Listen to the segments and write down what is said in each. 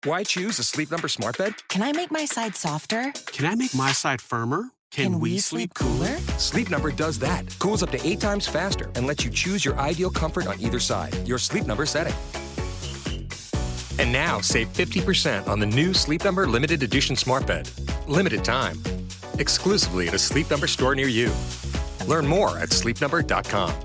Why choose a Sleep Number smart bed? Can I make my side softer? Can I make my side firmer? Can we sleep cooler? Sleep Number does that. Cools up to 8 times faster and lets you choose your ideal comfort on either side. Your Sleep Number setting. And now save 50% on the new Sleep Number limited edition smart bed. Limited time. Exclusively at a Sleep Number store near you. Learn more at sleepnumber.com.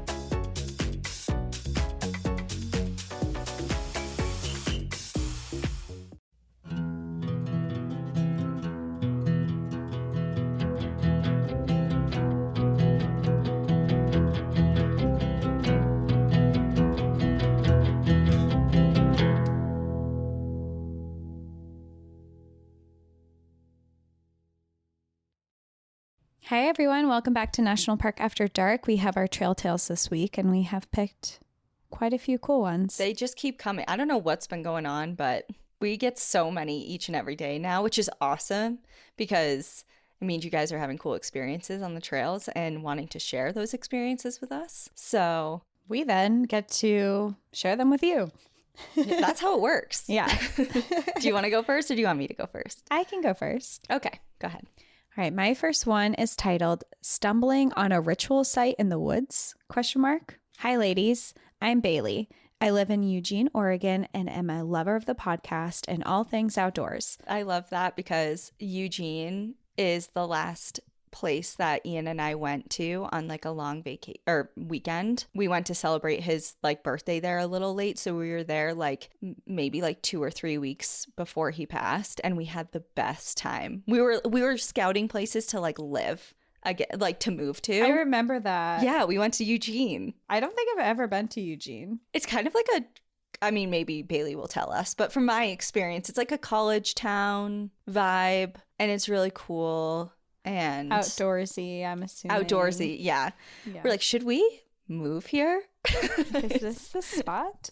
Hi, everyone. Welcome back to National Park After Dark. We have our trail tales this week, and we have picked quite a few cool ones. They just keep coming. I don't know what's been going on, but we get so many each and every day now, which is awesome because it means you guys are having cool experiences on the trails and wanting to share those experiences with us. So we then get to share them with you. That's how it works. Yeah. Do you want to go first or do you want me to go first? I can go first. Okay, go ahead. All right, my first one is titled Stumbling on a Ritual Site in the Woods? ? Hi, ladies. I'm Bailey. I live in Eugene, Oregon, and am a lover of the podcast and all things outdoors. I love that because Eugene is the last place that Ian and I went to on like a long weekend. We went to celebrate his like birthday there a little late, so we were there like maybe like 2 or 3 weeks before he passed, and we had the best time. We were scouting places to like live again, like to move to. I remember that. Yeah, we went to Eugene. I don't think I've ever been to Eugene. It's kind of like maybe Bailey will tell us, but from my experience, it's like a college town vibe, and it's really cool. And outdoorsy, I'm assuming. Outdoorsy, yeah. We're like, should we move here? Is this the spot?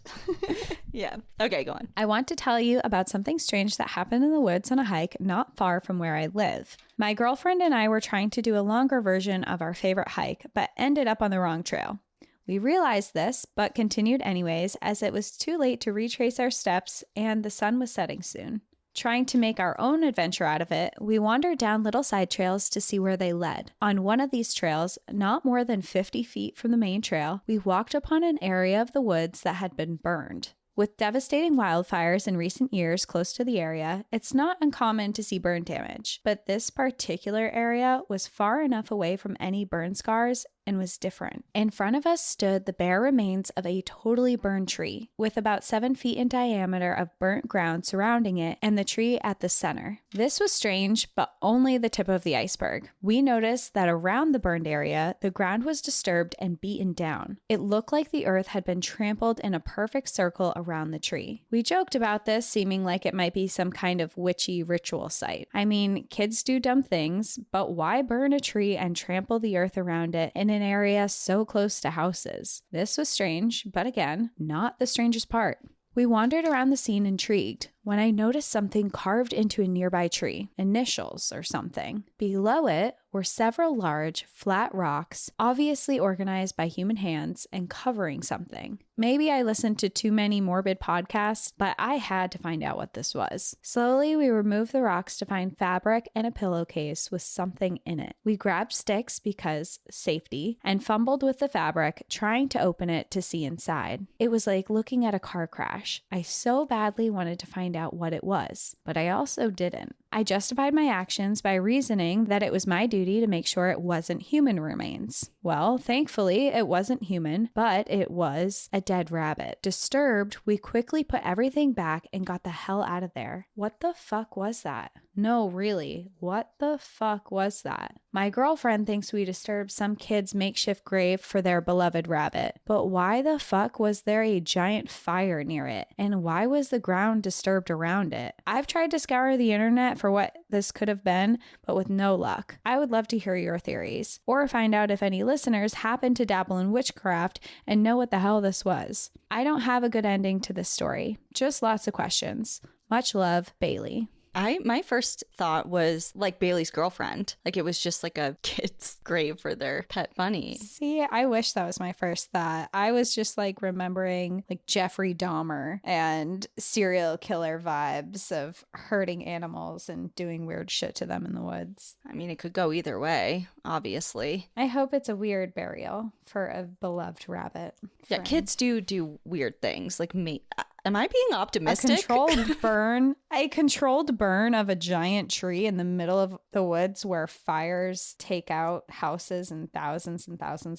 Yeah. Okay, go on. I want to tell you about something strange that happened in the woods on a hike not far from where I live. My girlfriend and I were trying to do a longer version of our favorite hike, but ended up on the wrong trail. We realized this, but continued anyways, as it was too late to retrace our steps and the sun was setting soon. Trying to make our own adventure out of it, we wandered down little side trails to see where they led. On one of these trails, not more than 50 feet from the main trail, we walked upon an area of the woods that had been burned. With devastating wildfires in recent years close to the area, it's not uncommon to see burn damage, but this particular area was far enough away from any burn scars and was different. In front of us stood the bare remains of a totally burned tree, with about 7 feet in diameter of burnt ground surrounding it and the tree at the center. This was strange, but only the tip of the iceberg. We noticed that around the burned area, the ground was disturbed and beaten down. It looked like the earth had been trampled in a perfect circle around the tree. We joked about this, seeming like it might be some kind of witchy ritual site. I mean, kids do dumb things, but why burn a tree and trample the earth around it in an area so close to houses? This was strange, but again, not the strangest part. We wandered around the scene intrigued when I noticed something carved into a nearby tree, initials or something. Below it were several large, flat rocks, obviously organized by human hands and covering something. Maybe I listened to too many morbid podcasts, but I had to find out what this was. Slowly, we removed the rocks to find fabric and a pillowcase with something in it. We grabbed sticks because safety and fumbled with the fabric, trying to open it to see inside. It was like looking at a car crash. I so badly wanted to find out what it was, but I also didn't. I justified my actions by reasoning that it was my duty to make sure it wasn't human remains. Well, thankfully, it wasn't human, but it was a dead rabbit. Disturbed, we quickly put everything back and got the hell out of there. What the fuck was that? No, really, what the fuck was that? My girlfriend thinks we disturbed some kid's makeshift grave for their beloved rabbit, but why the fuck was there a giant fire near it? And why was the ground disturbed around it? I've tried to scour the internet for what this could have been, but with no luck. I would love to hear your theories, or find out if any listeners happen to dabble in witchcraft and know what the hell this was. I don't have a good ending to this story, just lots of questions. Much love, Bailey. My first thought was like Bailey's girlfriend. Like it was just like a kid's grave for their pet bunny. See, I wish that was my first thought. I was just like remembering like Jeffrey Dahmer and serial killer vibes of hurting animals and doing weird shit to them in the woods. I mean, it could go either way, obviously. I hope it's a weird burial for a beloved rabbit. Yeah, friend. kids do weird things. Like me. Am I being optimistic? A controlled burn of a giant tree in the middle of the woods where fires take out houses and thousands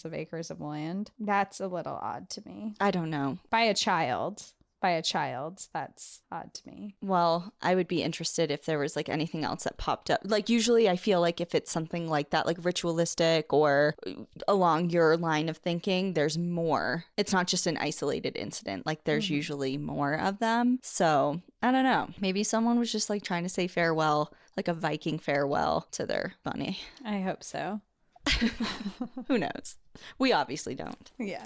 of acres of land. That's a little odd to me. I don't know. By a child, that's odd to me. Well, I would be interested if there was like anything else that popped up. Like usually I feel like if it's something like that, like ritualistic or along your line of thinking, there's more. It's not just an isolated incident. Like there's usually more of them. So I don't know. Maybe someone was just like trying to say farewell, like a Viking farewell to their bunny. I hope so. Who knows? We obviously don't. Yeah.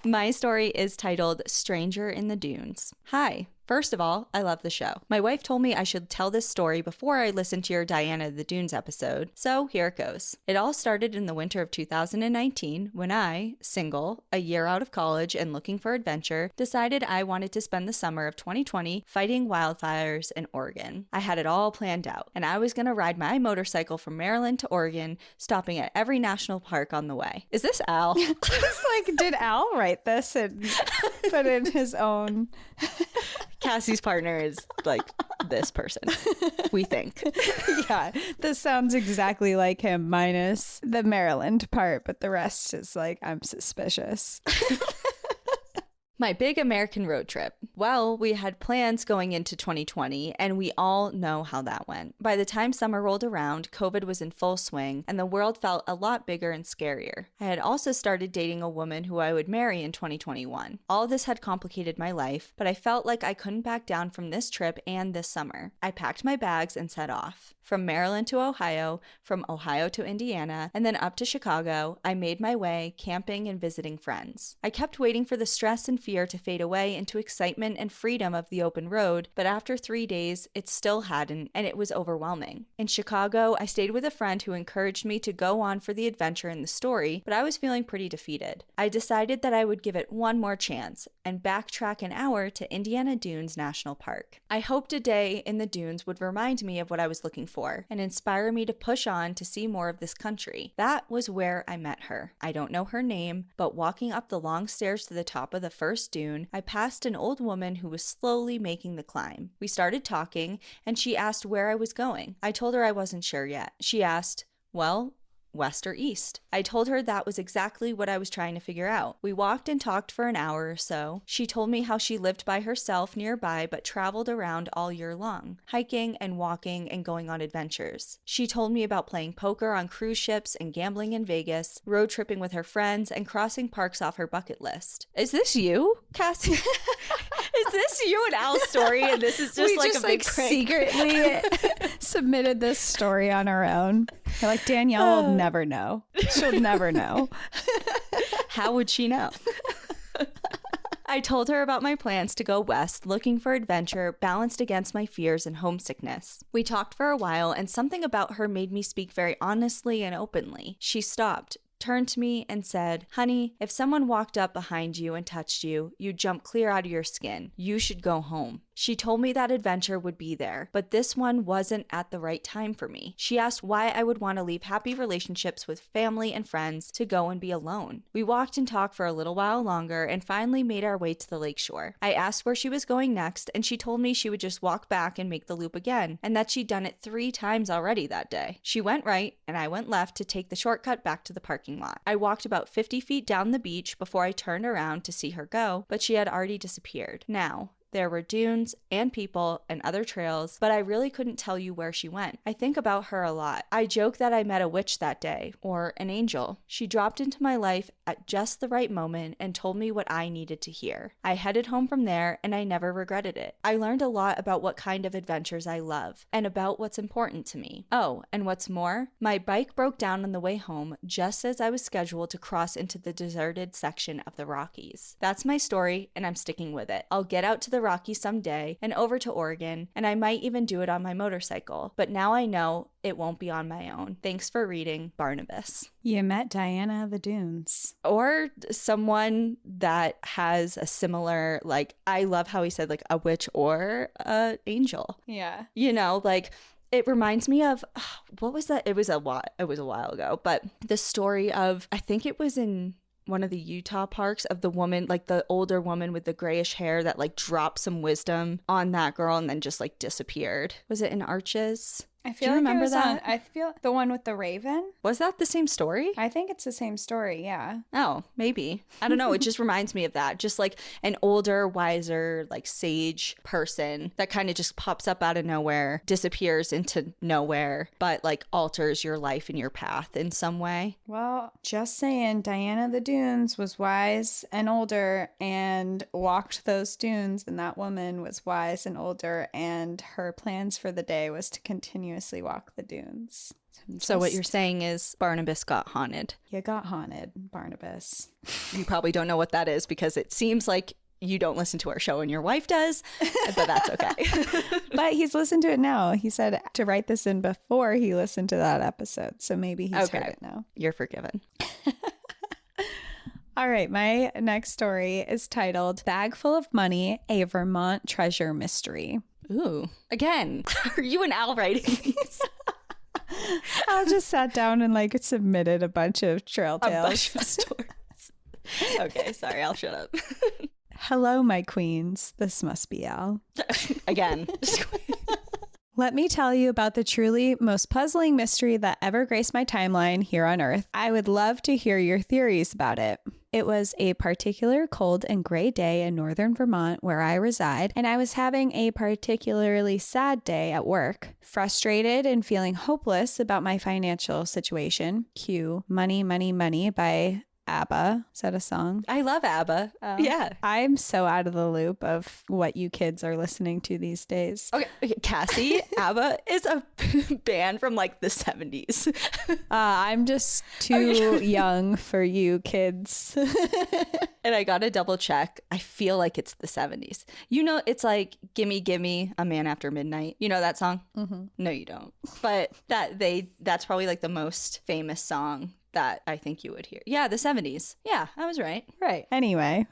My story is titled Stranger in the Dunes. Hi. First of all, I love the show. My wife told me I should tell this story before I listened to your Diana of the Dunes episode, so here it goes. It all started in the winter of 2019 when I, single, a year out of college and looking for adventure, decided I wanted to spend the summer of 2020 fighting wildfires in Oregon. I had it all planned out, and I was going to ride my motorcycle from Maryland to Oregon, stopping at every national park on the way. Is this Al? It's like, did Al write this and put in his own... Cassie's partner is like this person, we think. Yeah, this sounds exactly like him, minus the Maryland part, but the rest is like, I'm suspicious. My big American road trip. Well, we had plans going into 2020, and we all know how that went. By the time summer rolled around, COVID was in full swing, and the world felt a lot bigger and scarier. I had also started dating a woman who I would marry in 2021. All this had complicated my life, but I felt like I couldn't back down from this trip and this summer. I packed my bags and set off. From Maryland to Ohio, from Ohio to Indiana, and then up to Chicago, I made my way camping and visiting friends. I kept waiting for the stress and fear to fade away into excitement and freedom of the open road, but after 3 days, it still hadn't, and it was overwhelming. In Chicago, I stayed with a friend who encouraged me to go on for the adventure in the story, but I was feeling pretty defeated. I decided that I would give it one more chance and backtrack an hour to Indiana Dunes National Park. I hoped a day in the dunes would remind me of what I was looking for and inspire me to push on to see more of this country. That was where I met her. I don't know her name, but walking up the long stairs to the top of the first dune, I passed an old woman who was slowly making the climb. We started talking, and she asked where I was going. I told her I wasn't sure yet. She asked, well, west or east? I told her that was exactly what I was trying to figure out. We walked and talked for an hour or so. She told me how she lived by herself nearby but traveled around all year long, hiking and walking and going on adventures. She told me about playing poker on cruise ships and gambling in Vegas, road tripping with her friends, and crossing parks off her bucket list. Is this you, Cassie? Is this you and Al's story? And this is just like a big prank? Secretly submitted this story on our own. You're like, Danielle will never know. She'll never know. How would she know? I told her about my plans to go west, looking for adventure, balanced against my fears and homesickness. We talked for a while, and something about her made me speak very honestly and openly. She stopped, turned to me, and said, honey, if someone walked up behind you and touched you, you'd jump clear out of your skin. You should go home. She told me that adventure would be there, but this one wasn't at the right time for me. She asked why I would want to leave happy relationships with family and friends to go and be alone. We walked and talked for a little while longer and finally made our way to the lakeshore. I asked where she was going next, and she told me she would just walk back and make the loop again, and that she'd done it 3 times already that day. She went right, and I went left to take the shortcut back to the parking lot. I walked about 50 feet down the beach before I turned around to see her go, but she had already disappeared. Now, there were dunes and people and other trails, but I really couldn't tell you where she went. I think about her a lot. I joke that I met a witch that day, or an angel. She dropped into my life at just the right moment and told me what I needed to hear. I headed home from there, and I never regretted it. I learned a lot about what kind of adventures I love, and about what's important to me. Oh, and what's more, my bike broke down on the way home just as I was scheduled to cross into the deserted section of the Rockies. That's my story, and I'm sticking with it. I'll get out to the the Rockies someday and over to Oregon, and I might even do it on my motorcycle. But now I know it won't be on my own. Thanks for reading, Barnabas. You met Diana of the Dunes. Or someone that has a similar, like, I love how he said, like, a witch or a angel. Yeah. You know, like, it reminds me of, what was that? It was a while ago, but the story of, I think it was in one of the Utah parks, of the woman, like the older woman with the grayish hair that like dropped some wisdom on that girl and then just like disappeared. Was it in Arches? I Do feel you like remember it was that? I feel the one with the raven. Was that the same story? I think it's the same story, yeah. Oh, maybe. I don't know. It just reminds me of that. Just like an older, wiser, like sage person that kind of just pops up out of nowhere, disappears into nowhere, but like alters your life and your path in some way. Well, just saying, Diana of the Dunes was wise and older and walked those dunes, and that woman was wise and older, and her plans for the day was to continuously walk the dunes. So what you're saying is Barnabas got haunted. You got haunted, Barnabas. You probably don't know what that is because it seems like you don't listen to our show and your wife does, but that's okay. But he's listened to it now. He said to write this in before he listened to that episode, so maybe he's heard it now. You're forgiven. All right, my next story is titled Bag Full of Money, a Vermont Treasure Mystery. Ooh. Again, are you and Al writing these? I just sat down and like submitted a bunch of trail A tales. bunch of stories. Okay, sorry, I'll shut up. Hello, my queens. This must be Al. Again. Let me tell you about the truly most puzzling mystery that ever graced my timeline here on Earth. I would love to hear your theories about it. It was a particular cold and gray day in northern Vermont where I reside, and I was having a particularly sad day at work. Frustrated and feeling hopeless about my financial situation. Cue Money, Money, Money by ABBA. Is that a song? I love ABBA. Yeah. I'm so out of the loop of what you kids are listening to these days. Okay, Cassie, ABBA is a band from like the 70s. I'm just too young for you kids. And I gotta double check. I feel like it's the 70s. You know, it's like Gimme Gimme, A Man After Midnight. You know that song? Mm-hmm. No, you don't. But that's probably like the most famous song that I think you would hear. Yeah, the 70s. Yeah, I was right. Right. Anyway,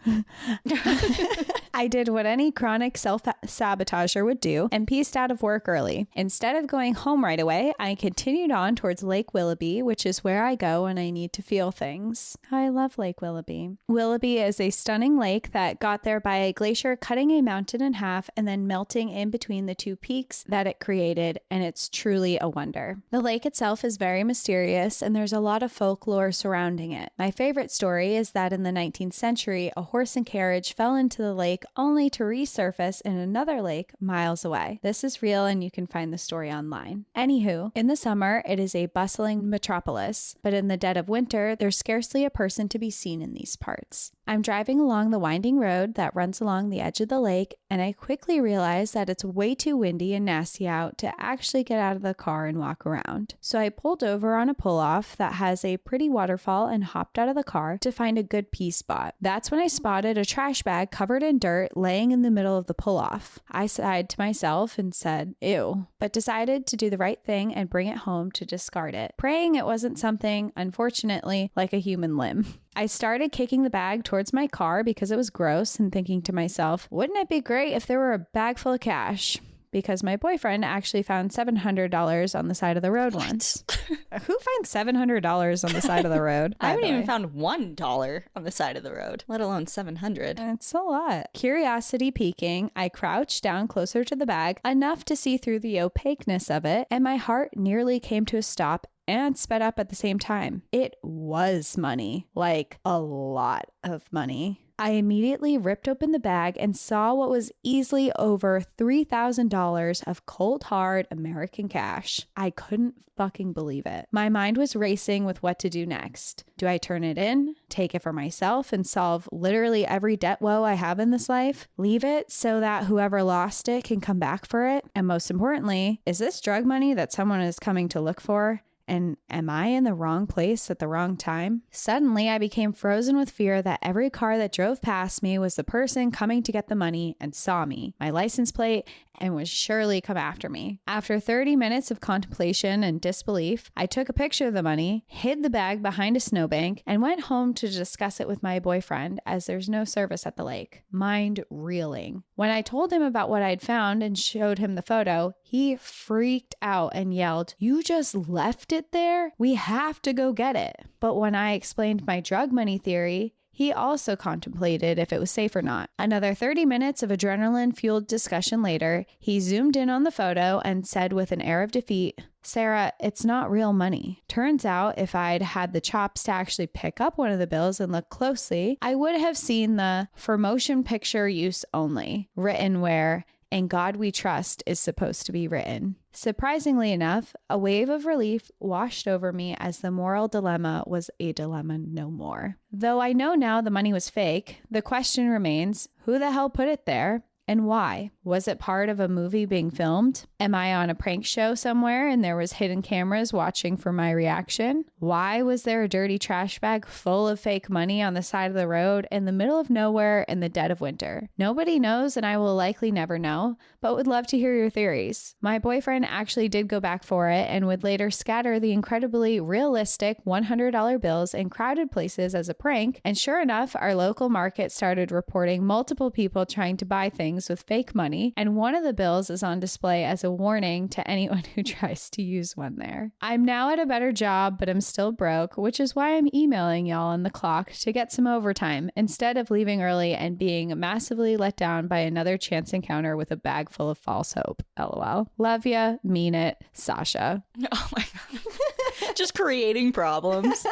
I did what any chronic self-sabotager would do and pieced out of work early. Instead of going home right away, I continued on towards Lake Willoughby, which is where I go when I need to feel things. I love Lake Willoughby. Willoughby is a stunning lake that got there by a glacier cutting a mountain in half and then melting in between the two peaks that it created, and it's truly a wonder. The lake itself is very mysterious, and there's a lot of folklore surrounding it. My favorite story is that in the 19th century, a horse and carriage fell into the lake only to resurface in another lake miles away. This is real, and you can find the story online. Anywho, in the summer, it is a bustling metropolis, but in the dead of winter, there's scarcely a person to be seen in these parts. I'm driving along the winding road that runs along the edge of the lake, and I quickly realize that it's way too windy and nasty out to actually get out of the car and walk around. So I pulled over on a pull-off that has a pretty waterfall and hopped out of the car to find a good pee spot. That's when I spotted a trash bag covered in dirt laying in the middle of the pull-off. I sighed to myself and said, ew, but decided to do the right thing and bring it home to discard it, praying it wasn't something, unfortunately, like a human limb. I started kicking the bag towards my car because it was gross and thinking to myself, wouldn't it be great if there were a bag full of cash? Because my boyfriend actually found $700 on the side of the road once. Who finds $700 on the side of the road? I haven't even found $1 on the side of the road, let alone 700. It's a lot. Curiosity piquing, I crouched down closer to the bag, enough to see through the opaqueness of it, and my heart nearly came to a stop and sped up at the same time. It was money, like a lot of money. I immediately ripped open the bag and saw what was easily over $3,000 of cold hard American cash. I couldn't fucking believe it. My mind was racing with what to do next. Do I turn it in, take it for myself, and solve literally every debt woe I have in this life? Leave it so that whoever lost it can come back for it? And most importantly, is this drug money that someone is coming to look for? And am I in the wrong place at the wrong time? Suddenly, I became frozen with fear that every car that drove past me was the person coming to get the money and saw me, my license plate, and would surely come after me. After 30 minutes of contemplation and disbelief, I took a picture of the money, hid the bag behind a snowbank, and went home to discuss it with my boyfriend as there's no service at the lake. Mind reeling. When I told him about what I'd found and showed him the photo, he freaked out and yelled, "You just left it there? We have to go get it." But when I explained my drug money theory, he also contemplated if it was safe or not. Another 30 minutes of adrenaline-fueled discussion later, he zoomed in on the photo and said with an air of defeat, "Sarah, it's not real money." Turns out if I'd had the chops to actually pick up one of the bills and look closely, I would have seen the "for motion picture use only" written where "In God We Trust" is supposed to be written. Surprisingly enough, a wave of relief washed over me as the moral dilemma was a dilemma no more. Though I know now the money was fake, the question remains, who the hell put it there? And why? Was it part of a movie being filmed? Am I on a prank show somewhere and there was hidden cameras watching for my reaction? Why was there a dirty trash bag full of fake money on the side of the road in the middle of nowhere in the dead of winter? Nobody knows, and I will likely never know, but would love to hear your theories. My boyfriend actually did go back for it and would later scatter the incredibly realistic $100 bills in crowded places as a prank, and sure enough, our local market started reporting multiple people trying to buy things with fake money, and one of the bills is on display as a warning to anyone who tries to use one there. I'm now at a better job, but I'm still broke, which is why I'm emailing y'all on the clock to get some overtime instead of leaving early and being massively let down by another chance encounter with a bag full of false hope. LOL. Love ya, mean it, Sasha. Oh my God. Just creating problems.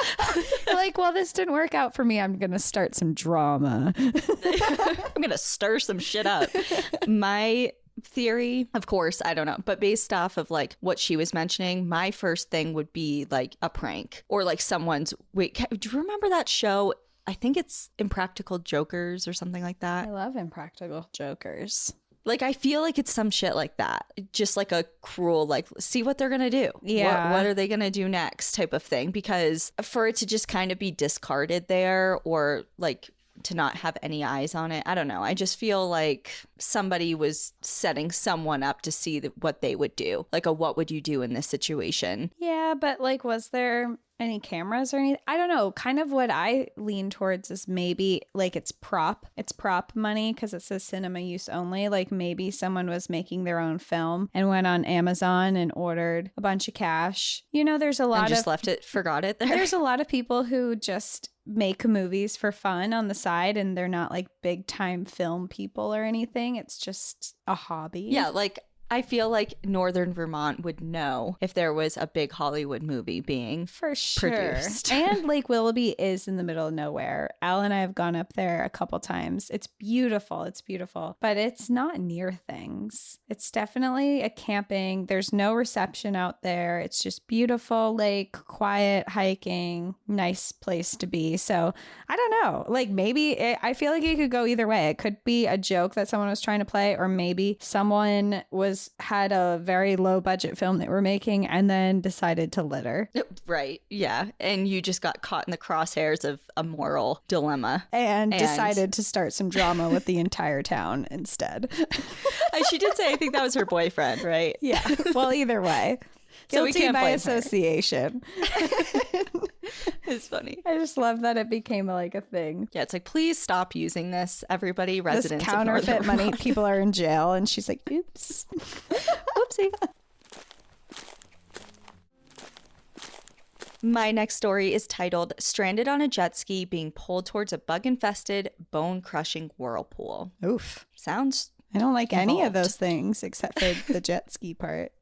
Like, well, this didn't work out for me. I'm going to start some drama. I'm going to stir some shit up. My theory, of course, I don't know, but based off of like what she was mentioning, my first thing would be like a prank or like someone's, wait, do you remember that show? I think it's Impractical Jokers or something like that. I love Impractical Jokers. Like, I feel like it's some shit like that. Just like a cruel, like, see what they're going to do. Yeah. What are they going to do next type of thing? Because for it to just kind of be discarded there or like to not have any eyes on it, I don't know. I just feel like somebody was setting someone up to see what they would do. Like a what would you do in this situation? Yeah, but like, was there any cameras or anything? I don't know. Kind of what I lean towards is maybe like it's prop money because it says cinema use only. Like maybe someone was making their own film and went on Amazon and ordered a bunch of cash. You know, there's a lot and just of left it, forgot it there. There's a lot of people who just make movies for fun on the side and they're not like big time film people or anything. It's just a hobby. Yeah, like I feel like Northern Vermont would know if there was a big Hollywood movie being for sure produced. And Lake Willoughby is in the middle of nowhere. Al and I have gone up there a couple times. It's beautiful, but it's not near things. It's definitely a camping. There's no reception out there. It's just beautiful lake, quiet hiking, nice place to be. So I don't know, like I feel like it could go either way. It could be a joke that someone was trying to play, or maybe someone had a very low budget film that we're making and then decided to litter. Right. Yeah. And you just got caught in the crosshairs of a moral dilemma. And decided to start some drama with the entire town instead. She did say, I think that was her boyfriend, right? Yeah. Well, either way. So we Guilty can't by blame her. association. It's funny. I just love that it became like a thing. Yeah, it's like, please stop using this, everybody, This residents of counterfeit Northern money, Vermont. people are in jail. And she's like, oops. Whoopsie. My next story is titled Stranded on a Jet Ski Being Pulled Towards a Bug-Infested, Bone-Crushing Whirlpool. Oof. Sounds I don't like any of involved. those things except for the jet ski part.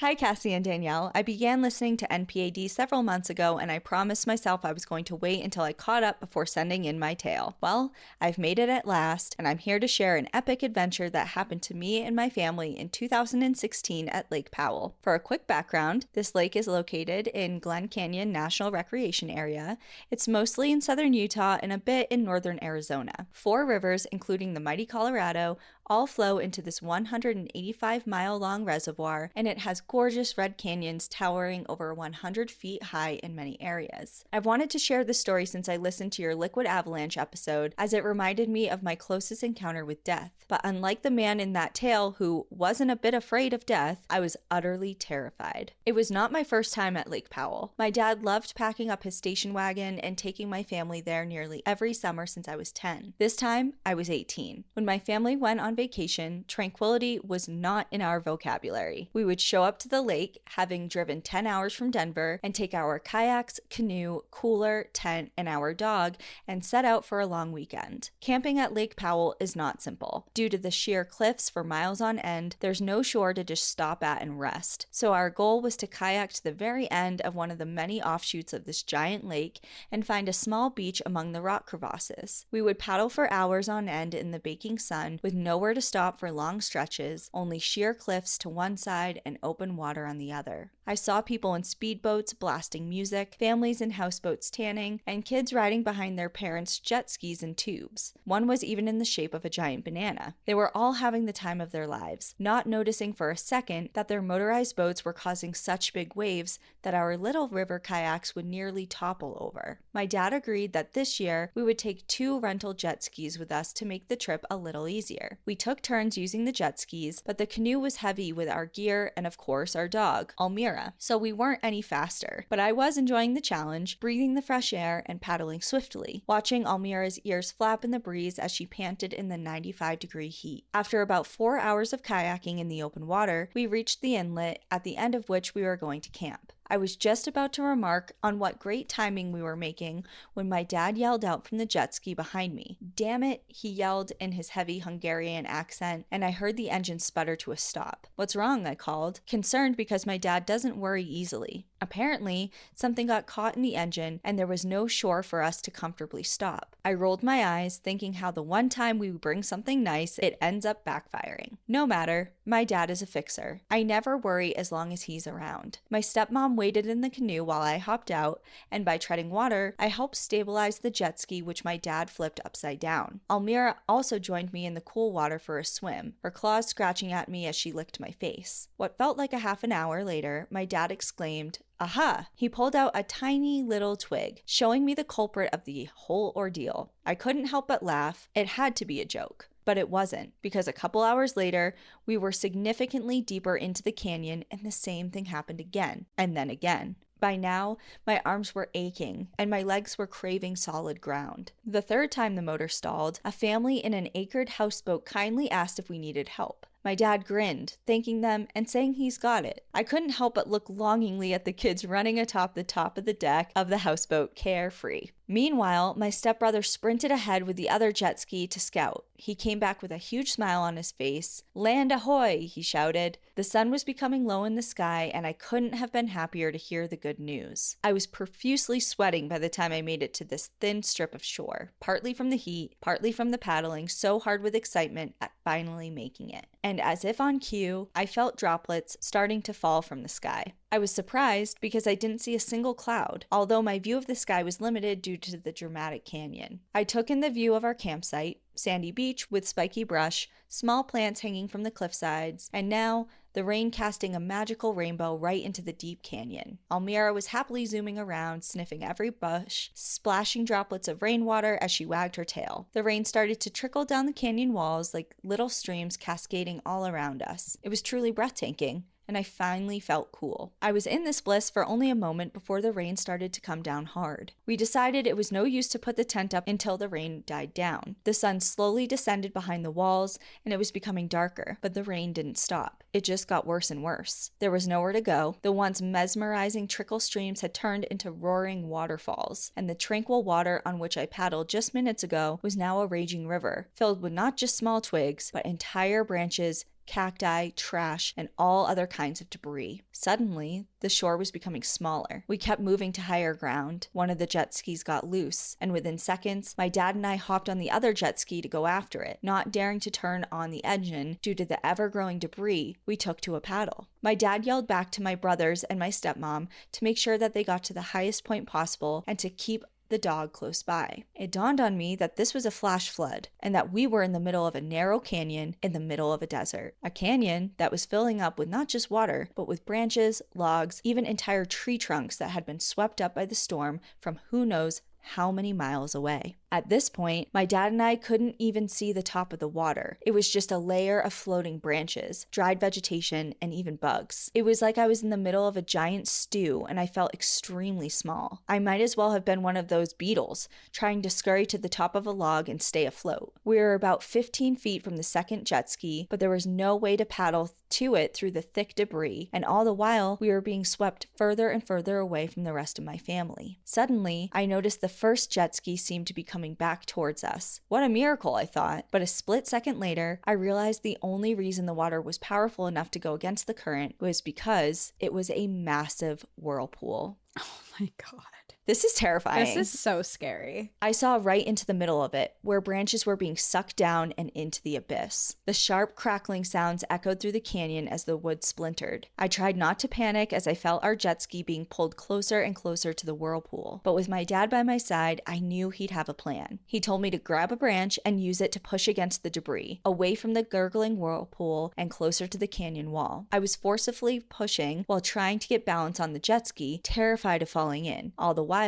Hi, Cassie and Danielle. I began listening to NPAD several months ago, and I promised myself I was going to wait until I caught up before sending in my tale. Well, I've made it at last, and I'm here to share an epic adventure that happened to me and my family in 2016 at Lake Powell. For a quick background, this lake is located in Glen Canyon National Recreation Area. It's mostly in southern Utah and a bit in northern Arizona. 4 rivers, including the mighty Colorado, all flow into this 185-mile-long reservoir, and it has gorgeous red canyons towering over 100 feet high in many areas. I've wanted to share this story since I listened to your Liquid Avalanche episode, as it reminded me of my closest encounter with death. But unlike the man in that tale who wasn't a bit afraid of death, I was utterly terrified. It was not my first time at Lake Powell. My dad loved packing up his station wagon and taking my family there nearly every summer since I was 10. This time, I was 18. When my family went on vacation, tranquility was not in our vocabulary. We would show up to the lake, having driven 10 hours from Denver, and take our kayaks, canoe, cooler, tent, and our dog, and set out for a long weekend. Camping at Lake Powell is not simple. Due to the sheer cliffs for miles on end, there's no shore to just stop at and rest. So our goal was to kayak to the very end of one of the many offshoots of this giant lake and find a small beach among the rock crevasses. We would paddle for hours on end in the baking sun with nowhere to stop for long stretches, only sheer cliffs to one side and open water on the other. I saw people in speedboats blasting music, families in houseboats tanning, and kids riding behind their parents' jet skis and tubes. One was even in the shape of a giant banana. They were all having the time of their lives, not noticing for a second that their motorized boats were causing such big waves that our little river kayaks would nearly topple over. My dad agreed that this year we would take 2 rental jet skis with us to make the trip a little easier. We took turns using the jet skis, but the canoe was heavy with our gear and of course our dog, Almira, so we weren't any faster. But I was enjoying the challenge, breathing the fresh air and paddling swiftly, watching Almira's ears flap in the breeze as she panted in the 95-degree heat. After about 4 hours of kayaking in the open water, we reached the inlet, at the end of which we were going to camp. I was just about to remark on what great timing we were making when my dad yelled out from the jet ski behind me. "Damn it," he yelled in his heavy Hungarian accent, and I heard the engine sputter to a stop. "What's wrong?" I called, concerned because my dad doesn't worry easily. Apparently, something got caught in the engine and there was no shore for us to comfortably stop. I rolled my eyes, thinking how the one time we bring something nice, it ends up backfiring. No matter, my dad is a fixer. I never worry as long as he's around. My stepmom waited in the canoe while I hopped out, and by treading water, I helped stabilize the jet ski which my dad flipped upside down. Almira also joined me in the cool water for a swim, her claws scratching at me as she licked my face. What felt like a half an hour later, my dad exclaimed, "Aha!" He pulled out a tiny little twig, showing me the culprit of the whole ordeal. I couldn't help but laugh. It had to be a joke. But it wasn't, because a couple hours later, we were significantly deeper into the canyon and the same thing happened again, and then again. By now, my arms were aching and my legs were craving solid ground. The third time the motor stalled, a family in an acred houseboat kindly asked if we needed help. My dad grinned, thanking them and saying he's got it. I couldn't help but look longingly at the kids running atop the top of the deck of the houseboat, carefree. Meanwhile, my stepbrother sprinted ahead with the other jet ski to scout. He came back with a huge smile on his face. "Land ahoy!" he shouted. The sun was becoming low in the sky, and I couldn't have been happier to hear the good news. I was profusely sweating by the time I made it to this thin strip of shore, partly from the heat, partly from the paddling so hard with excitement at finally making it. And as if on cue, I felt droplets starting to fall from the sky. I was surprised because I didn't see a single cloud, although my view of the sky was limited due to the dramatic canyon. I took in the view of our campsite, sandy beach with spiky brush, small plants hanging from the cliff sides, and now the rain casting a magical rainbow right into the deep canyon. Almira was happily zooming around, sniffing every bush, splashing droplets of rainwater as she wagged her tail. The rain started to trickle down the canyon walls like little streams cascading all around us. It was truly breathtaking, and I finally felt cool. I was in this bliss for only a moment before the rain started to come down hard. We decided it was no use to put the tent up until the rain died down. The sun slowly descended behind the walls, and it was becoming darker, but the rain didn't stop. It just got worse and worse. There was nowhere to go. The once mesmerizing trickle streams had turned into roaring waterfalls, and the tranquil water on which I paddled just minutes ago was now a raging river, filled with not just small twigs, but entire branches, cacti, trash, and all other kinds of debris. Suddenly, the shore was becoming smaller. We kept moving to higher ground. One of the jet skis got loose, and within seconds, my dad and I hopped on the other jet ski to go after it. Not daring to turn on the engine due to the ever-growing debris, we took to a paddle. My dad yelled back to my brothers and my stepmom to make sure that they got to the highest point possible and to keep the dog close by. It dawned on me that this was a flash flood and that we were in the middle of a narrow canyon in the middle of a desert. A canyon that was filling up with not just water, but with branches, logs, even entire tree trunks that had been swept up by the storm from who knows how many miles away. At this point, my dad and I couldn't even see the top of the water. It was just a layer of floating branches, dried vegetation, and even bugs. It was like I was in the middle of a giant stew and I felt extremely small. I might as well have been one of those beetles trying to scurry to the top of a log and stay afloat. We were about 15 feet from the second jet ski, but there was no way to paddle to it through the thick debris, and all the while we were being swept further and further away from the rest of my family. Suddenly, I noticed the first jet ski seemed to be coming back towards us. What a miracle, I thought. But a split second later, I realized the only reason the water was powerful enough to go against the current was because it was a massive whirlpool. Oh my God. This is terrifying. This is so scary. I saw right into the middle of it, where branches were being sucked down and into the abyss. The sharp crackling sounds echoed through the canyon as the wood splintered. I tried not to panic as I felt our jet ski being pulled closer and closer to the whirlpool. But with my dad by my side, I knew he'd have a plan. He told me to grab a branch and use it to push against the debris, away from the gurgling whirlpool and closer to the canyon wall. I was forcefully pushing while trying to get balance on the jet ski, terrified of falling in. All the while,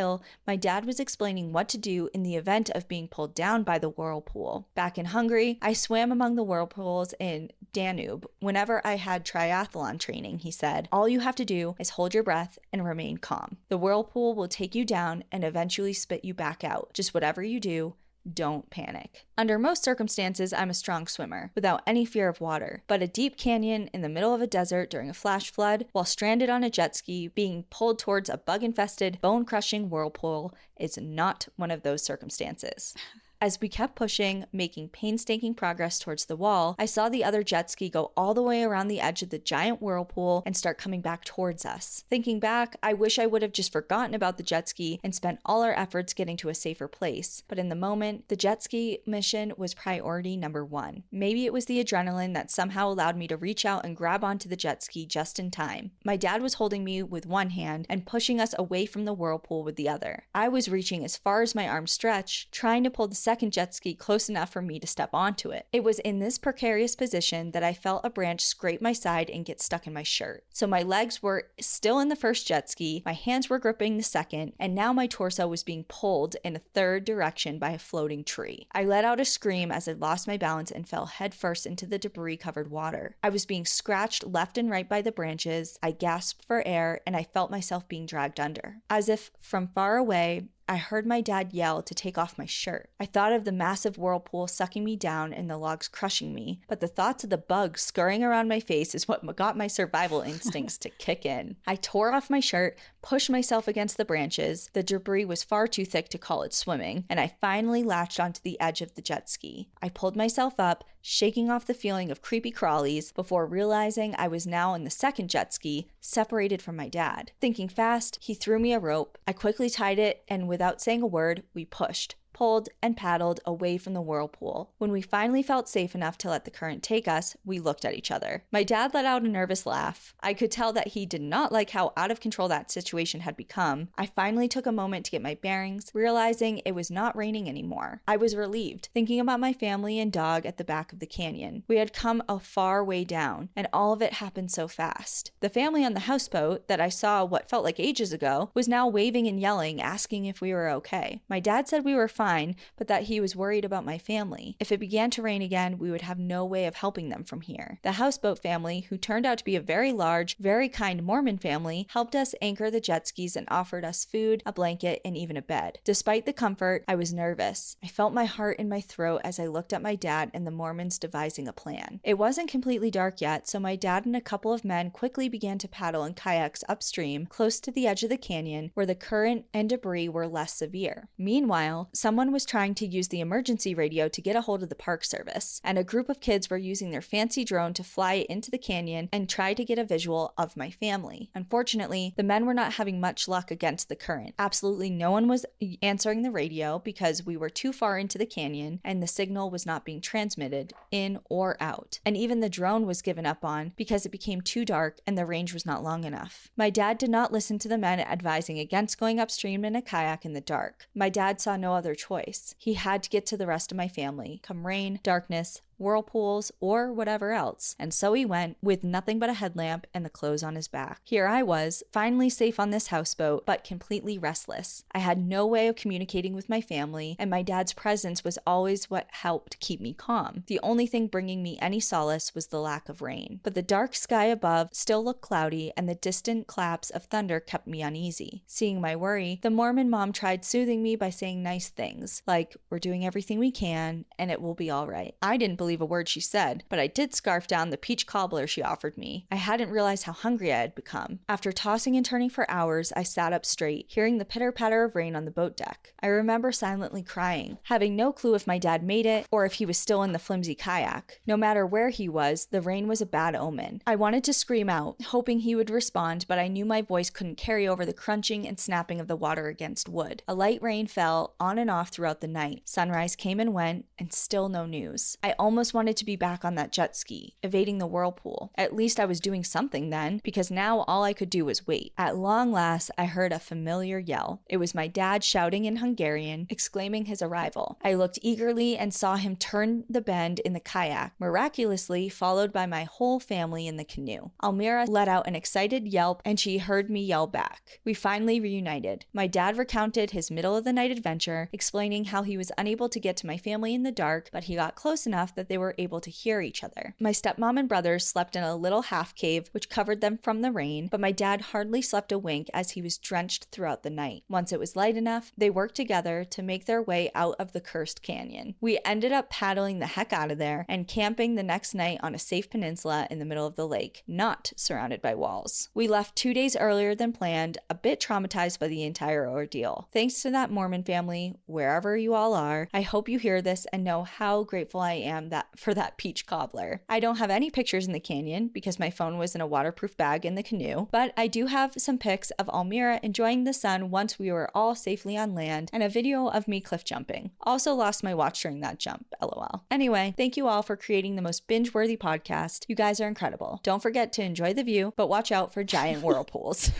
my dad was explaining what to do in the event of being pulled down by the whirlpool. Back in Hungary, I swam among the whirlpools in Danube whenever I had triathlon training, he said. All you have to do is hold your breath and remain calm. The whirlpool will take you down and eventually spit you back out. Just whatever you do, don't panic. Under most circumstances, I'm a strong swimmer, without any fear of water. But a deep canyon in the middle of a desert during a flash flood, while stranded on a jet ski, being pulled towards a bug-infested, bone-crushing whirlpool is not one of those circumstances. As we kept pushing, making painstaking progress towards the wall, I saw the other jet ski go all the way around the edge of the giant whirlpool and start coming back towards us. Thinking back, I wish I would have just forgotten about the jet ski and spent all our efforts getting to a safer place. But in the moment, the jet ski mission was priority number one. Maybe it was the adrenaline that somehow allowed me to reach out and grab onto the jet ski just in time. My dad was holding me with one hand and pushing us away from the whirlpool with the other. I was reaching as far as my arms stretched, trying to pull the second jet ski close enough for me to step onto it. It was in this precarious position that I felt a branch scrape my side and get stuck in my shirt. So my legs were still in the first jet ski, my hands were gripping the second, and now my torso was being pulled in a third direction by a floating tree. I let out a scream as I lost my balance and fell headfirst into the debris-covered water. I was being scratched left and right by the branches, I gasped for air, and I felt myself being dragged under. As if from far away, I heard my dad yell to take off my shirt. I thought of the massive whirlpool sucking me down and the logs crushing me, but the thoughts of the bugs scurrying around my face is what got my survival instincts to kick in. I tore off my shirt, pushed myself against the branches. The debris was far too thick to call it swimming, and I finally latched onto the edge of the jet ski. I pulled myself up, shaking off the feeling of creepy crawlies before realizing I was now in the second jet ski, separated from my dad. Thinking fast, he threw me a rope. I quickly tied it, and without saying a word, we pushed, pulled, and paddled away from the whirlpool. When we finally felt safe enough to let the current take us, we looked at each other. My dad let out a nervous laugh. I could tell that he did not like how out of control that situation had become. I finally took a moment to get my bearings, realizing it was not raining anymore. I was relieved, thinking about my family and dog at the back of the canyon. We had come a far way down, and all of it happened so fast. The family on the houseboat that I saw what felt like ages ago was now waving and yelling, asking if we were okay. My dad said we were fine, but that he was worried about my family. If it began to rain again, we would have no way of helping them from here. The houseboat family, who turned out to be a very large, very kind Mormon family, helped us anchor the jet skis and offered us food, a blanket, and even a bed. Despite the comfort, I was nervous. I felt my heart in my throat as I looked at my dad and the Mormons devising a plan. It wasn't completely dark yet, so my dad and a couple of men quickly began to paddle in kayaks upstream, close to the edge of the canyon, where the current and debris were less severe. Meanwhile, some someone was trying to use the emergency radio to get a hold of the Park Service, and a group of kids were using their fancy drone to fly it into the canyon and try to get a visual of my family. Unfortunately, the men were not having much luck against the current. Absolutely no one was answering the radio because we were too far into the canyon and the signal was not being transmitted in or out. And even the drone was given up on because it became too dark and the range was not long enough. My dad did not listen to the men advising against going upstream in a kayak in the dark. My dad saw no other choice. He had to get to the rest of my family, come rain, darkness, whirlpools, or whatever else. And so he went with nothing but a headlamp and the clothes on his back. Here I was, finally safe on this houseboat, but completely restless. I had no way of communicating with my family, and my dad's presence was always what helped keep me calm. The only thing bringing me any solace was the lack of rain. But the dark sky above still looked cloudy, and the distant claps of thunder kept me uneasy. Seeing my worry, the Mormon mom tried soothing me by saying nice things, like, "We're doing everything we can, and it will be all right." I didn't believe a word she said, but I did scarf down the peach cobbler she offered me. I hadn't realized how hungry I had become. After tossing and turning for hours, I sat up straight, hearing the pitter-patter of rain on the boat deck. I remember silently crying, having no clue if my dad made it or if he was still in the flimsy kayak. No matter where he was, the rain was a bad omen. I wanted to scream out, hoping he would respond, but I knew my voice couldn't carry over the crunching and snapping of the water against wood. A light rain fell on and off throughout the night. Sunrise came and went, and still no news. I almost wanted to be back on that jet ski, evading the whirlpool. At least I was doing something then, because now all I could do was wait. At long last, I heard a familiar yell. It was my dad shouting in Hungarian, exclaiming his arrival. I looked eagerly and saw him turn the bend in the kayak, miraculously followed by my whole family in the canoe. Almira let out an excited yelp, and she heard me yell back. We finally reunited. My dad recounted his middle-of-the-night adventure, explaining how he was unable to get to my family in the dark, but he got close enough that they were able to hear each other. My stepmom and brothers slept in a little half cave which covered them from the rain, but my dad hardly slept a wink as he was drenched throughout the night. Once it was light enough, they worked together to make their way out of the cursed canyon. We ended up paddling the heck out of there and camping the next night on a safe peninsula in the middle of the lake, not surrounded by walls. We left 2 days earlier than planned, a bit traumatized by the entire ordeal. Thanks to that Mormon family, wherever you all are, I hope you hear this and know how grateful I am for that peach cobbler. I don't have any pictures in the canyon because my phone was in a waterproof bag in the canoe, but I do have some pics of Almira enjoying the sun once we were all safely on land and a video of me cliff jumping. Also lost my watch during that jump, lol. Anyway, thank you all for creating the most binge-worthy podcast. You guys are incredible. Don't forget to enjoy the view, but watch out for giant whirlpools.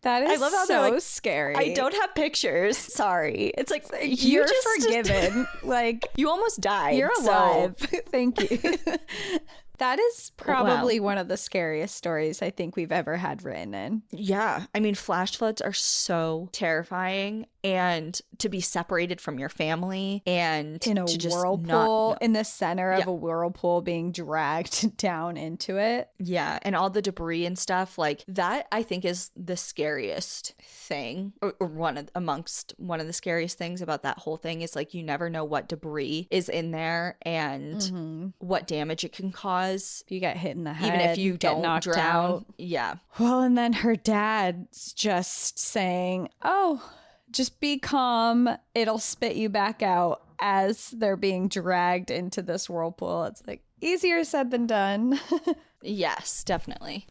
That is I love how so they're like, scary. I don't have pictures. Sorry. It's like, You're forgiven. Like, you almost died. you're so- alive. Thank you. That is probably one of the scariest stories I think we've ever had written in. Yeah. I mean, flash floods are so terrifying. And to be separated from your family and In a to just whirlpool, not, in the center of Yeah. a whirlpool, being dragged down into it. yeah, and all the debris and stuff like that, I think is the scariest thing, or amongst one of the scariest things about that whole thing is like you never know what debris is in there and what damage it can cause, If you get hit in the head, even if you get don't knocked drown. out. Yeah, Well, and then her dad's just saying, "Oh, just be calm. It'll spit you back out," as they're being dragged into this whirlpool. It's like easier said than done. yes, definitely.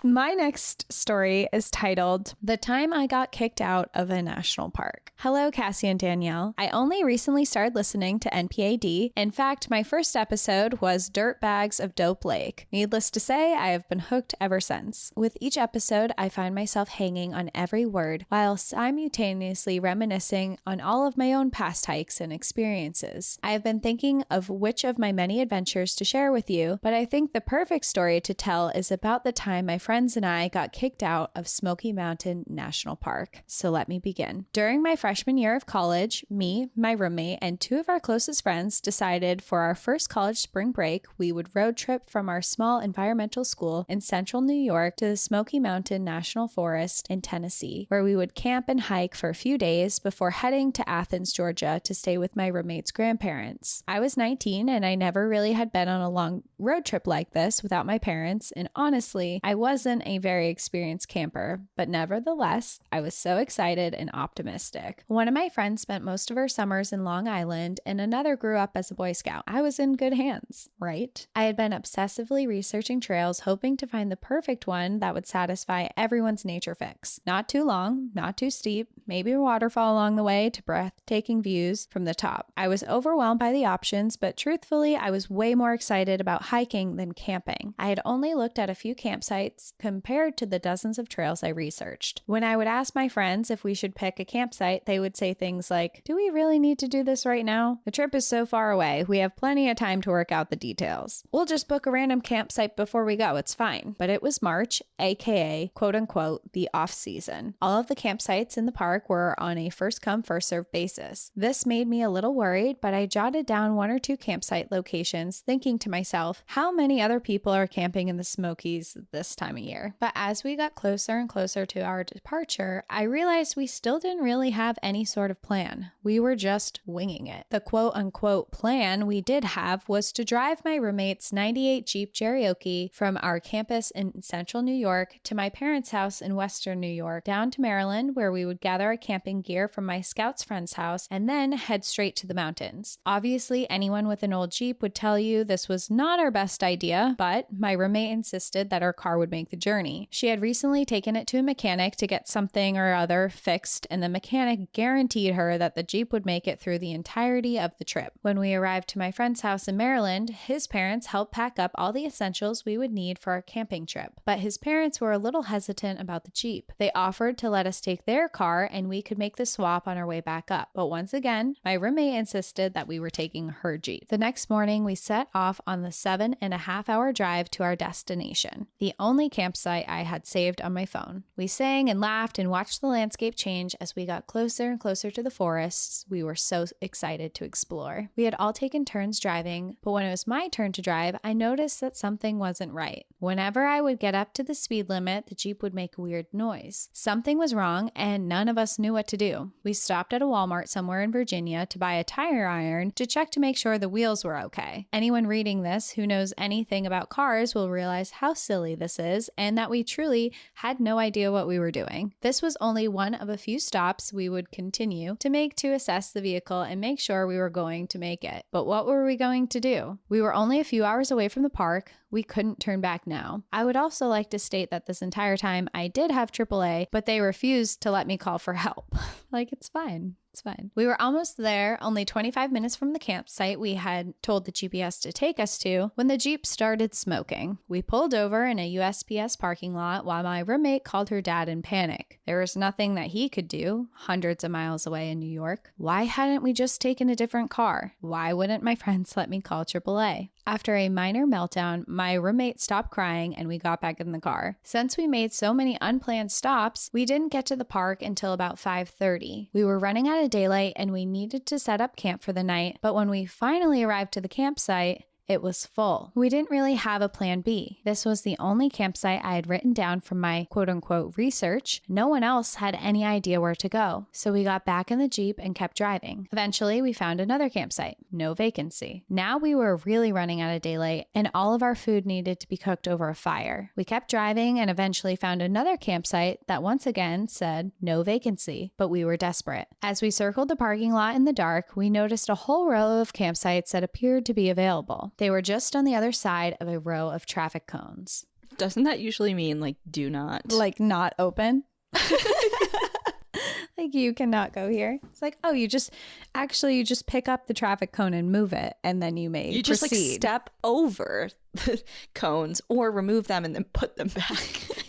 My next story is titled, "The Time I Got Kicked Out of a National Park." Hello, Cassie and Danielle. I only recently started listening to NPAD. In fact, my first episode was Dirt Bags of Dope Lake. Needless to say, I have been hooked ever since. With each episode, I find myself hanging on every word while simultaneously reminiscing on all of my own past hikes and experiences. I have been thinking of which of my many adventures to share with you, but I think the perfect story to tell is about the time my friends and I got kicked out of Smoky Mountain National Park. So let me begin. During my freshman year of college, me, my roommate, and two of our closest friends decided for our first college spring break, we would road trip from our small environmental school in central New York to the Smoky Mountain National Forest in Tennessee, where we would camp and hike for a few days before heading to Athens, Georgia to stay with my roommate's grandparents. I was 19 and I never really had been on a long road trip like this without my parents, and honestly, I was wasn't a very experienced camper, but nevertheless, I was so excited and optimistic. One of my friends spent most of her summers in Long Island, and another grew up as a Boy Scout. I was in good hands, right? I had been obsessively researching trails, hoping to find the perfect one that would satisfy everyone's nature fix. Not too long, not too steep, maybe a waterfall along the way to breathtaking views from the top. I was overwhelmed by the options, but truthfully, I was way more excited about hiking than camping. I had only looked at a few campsites compared to the dozens of trails I researched. When I would ask my friends if we should pick a campsite, they would say things like, "Do we really need to do this right now? The trip is so far away. We have plenty of time to work out the details. We'll just book a random campsite before we go. It's fine." But it was March, aka quote unquote the off season. All of the campsites in the park were on a first come first served basis. This made me a little worried, but I jotted down 1 or 2 campsite locations, thinking to myself, how many other people are camping in the Smokies this time of year? But as we got closer and closer to our departure, I realized we still didn't really have any sort of plan. We were just winging it. The quote unquote plan we did have was to drive my roommate's 98 Jeep Cherokee from our campus in central New York to my parents' house in western New York, down to Maryland, where we would gather our camping gear from my Scout's friend's house, and then head straight to the mountains. Obviously, anyone with an old Jeep would tell you this was not our best idea, but my roommate insisted that our car would make the journey. She had recently taken it to a mechanic to get something or other fixed, and the mechanic guaranteed her that the Jeep would make it through the entirety of the trip. When we arrived to my friend's house in Maryland, his parents helped pack up all the essentials we would need for our camping trip, but his parents were a little hesitant about the Jeep. They offered to let us take their car and we could make the swap on our way back up, but once again, my roommate insisted that we were taking her Jeep. The next morning, we set off on the 7.5-hour drive to our destination, the only campsite I had saved on my phone. We sang and laughed and watched the landscape change as we got closer and closer to the forests we were so excited to explore. We had all taken turns driving, but when it was my turn to drive, I noticed that something wasn't right. Whenever I would get up to the speed limit, the Jeep would make a weird noise. Something was wrong, and none of us knew what to do. We stopped at a Walmart somewhere in Virginia to buy a tire iron to check to make sure the wheels were okay. Anyone reading this who knows anything about cars will realize how silly this is and that we truly had no idea what we were doing. This was only one of a few stops we would continue to make to assess the vehicle and make sure we were going to make it. But what were we going to do? We were only a few hours away from the park. We couldn't turn back now. I would also like to state that this entire time I did have AAA, but they refused to let me call for help. Like, it's fine. It's fine. We were almost there, only 25 minutes from the campsite we had told the GPS to take us to, when the Jeep started smoking. We pulled over in a USPS parking lot while my roommate called her dad in panic. There was nothing that he could do, hundreds of miles away in New York. Why hadn't we just taken a different car? Why wouldn't my friends let me call AAA? After a minor meltdown, my roommate stopped crying and we got back in the car. Since we made so many unplanned stops, we didn't get to the park until about 5:30. We were running out of daylight and we needed to set up camp for the night, but when we finally arrived to the campsite, it was full. We didn't really have a plan B. This was the only campsite I had written down from my quote-unquote research. No one else had any idea where to go, so we got back in the Jeep and kept driving. Eventually, we found another campsite. No vacancy. Now we were really running out of daylight, and all of our food needed to be cooked over a fire. We kept driving and eventually found another campsite that once again said no vacancy, but we were desperate. As we circled the parking lot in the dark, we noticed a whole row of campsites that appeared to be available. They were just on the other side of a row of traffic cones. Doesn't that usually mean, like, do not? Like, not open? Like, you cannot go here. It's like, oh, you just pick up the traffic cone and move it, and then you may You just, like, proceed. step over the cones or remove them and then put them back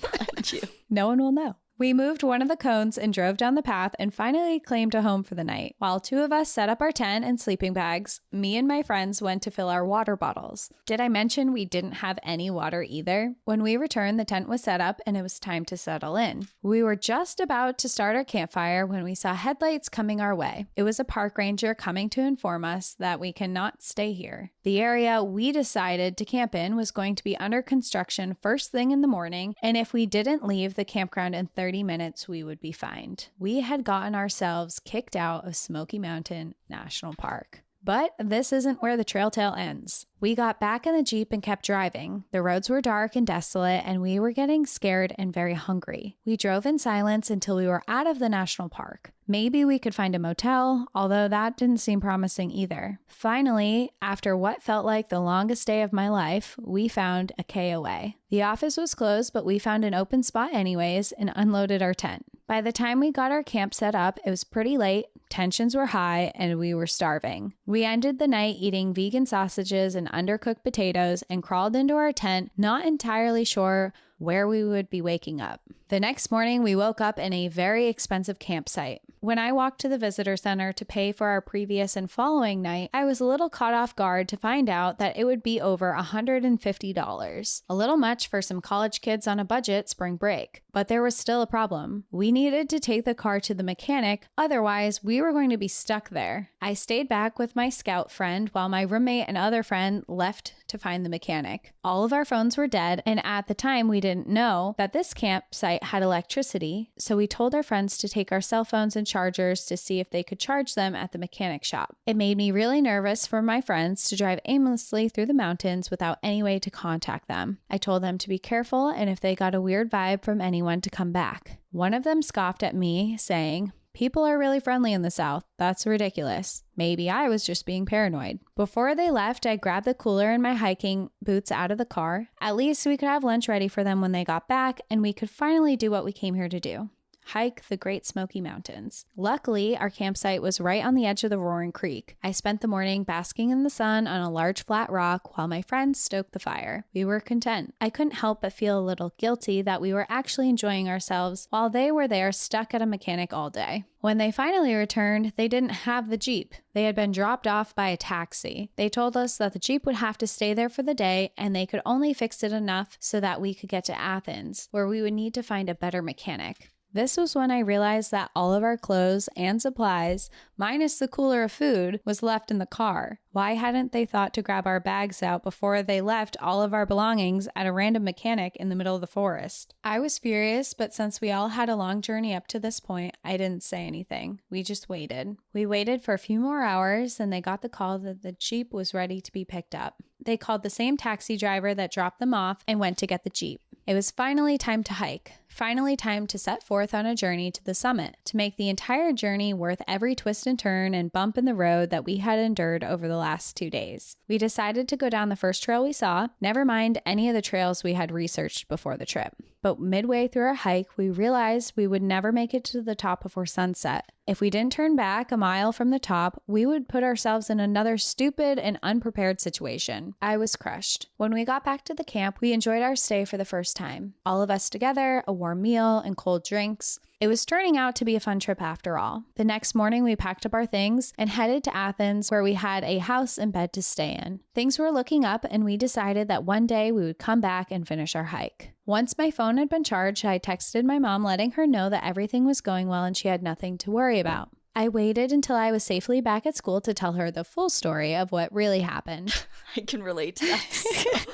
behind you. No one will know. We moved one of the cones and drove down the path and finally claimed a home for the night. While 2 of us set up our tent and sleeping bags, me and my friends went to fill our water bottles. Did I mention we didn't have any water either? When we returned, the tent was set up and it was time to settle in. We were just about to start our campfire when we saw headlights coming our way. It was a park ranger coming to inform us that we cannot stay here. The area we decided to camp in was going to be under construction first thing in the morning, and if we didn't leave the campground in 30 minutes, we would be fined. We had gotten ourselves kicked out of Smoky Mountain National Park. But this isn't where the trail tale ends. We got back in the Jeep and kept driving. The roads were dark and desolate, and we were getting scared and very hungry. We drove in silence until we were out of the national park. Maybe we could find a motel, although that didn't seem promising either. Finally, after what felt like the longest day of my life, we found a KOA. The office was closed, but we found an open spot anyways and unloaded our tent. By the time we got our camp set up, it was pretty late, tensions were high, and we were starving. We ended the night eating vegan sausages and undercooked potatoes and crawled into our tent, not entirely sure where we would be waking up. The next morning, we woke up in a very expensive campsite. When I walked to the visitor center to pay for our previous and following night, I was a little caught off guard to find out that it would be over $150. A little much for some college kids on a budget spring break. But there was still a problem. We needed to take the car to the mechanic, otherwise we were going to be stuck there. I stayed back with my scout friend while my roommate and other friend left to find the mechanic. All of our phones were dead, and at the time we didn't know that this campsite had electricity, so we told our friends to take our cell phones and chargers to see if they could charge them at the mechanic shop. It made me really nervous for my friends to drive aimlessly through the mountains without any way to contact them. I told them to be careful, and if they got a weird vibe from anyone, to come back. One of them scoffed at me, saying, "People are really friendly in the South. That's ridiculous." Maybe I was just being paranoid. Before they left, I grabbed the cooler and my hiking boots out of the car. At least we could have lunch ready for them when they got back, and we could finally do what we came here to do: hike the Great Smoky Mountains. Luckily, our campsite was right on the edge of the Roaring Creek. I spent the morning basking in the sun on a large flat rock while my friends stoked the fire. We were content. I couldn't help but feel a little guilty that we were actually enjoying ourselves while they were there stuck at a mechanic all day. When they finally returned, they didn't have the Jeep. They had been dropped off by a taxi. They told us that the Jeep would have to stay there for the day and they could only fix it enough so that we could get to Athens, where we would need to find a better mechanic. This was when I realized that all of our clothes and supplies, minus the cooler of food, was left in the car. Why hadn't they thought to grab our bags out before they left all of our belongings at a random mechanic in the middle of the forest? I was furious, but since we all had a long journey up to this point, I didn't say anything. We just waited. We waited for a few more hours, and they got the call that the Jeep was ready to be picked up. They called the same taxi driver that dropped them off and went to get the Jeep. It was finally time to hike. Finally time to set forth on a journey to the summit, to make the entire journey worth every twist and turn and bump in the road that we had endured over the last 2 days. We decided to go down the first trail we saw, never mind any of the trails we had researched before the trip. But midway through our hike, we realized we would never make it to the top before sunset. If we didn't turn back a mile from the top, we would put ourselves in another stupid and unprepared situation. I was crushed. When we got back to the camp, we enjoyed our stay for the first time. All of us together, a warm meal and cold drinks. It was turning out to be a fun trip after all. The next morning, we packed up our things and headed to Athens, where we had a house and bed to stay in. Things were looking up, and we decided that one day we would come back and finish our hike. Once my phone had been charged, I texted my mom letting her know that everything was going well and she had nothing to worry about. I waited until I was safely back at school to tell her the full story of what really happened. I can relate to that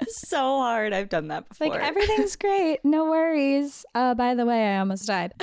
so hard. I've done that before. Like, everything's great. No worries. By the way, I almost died.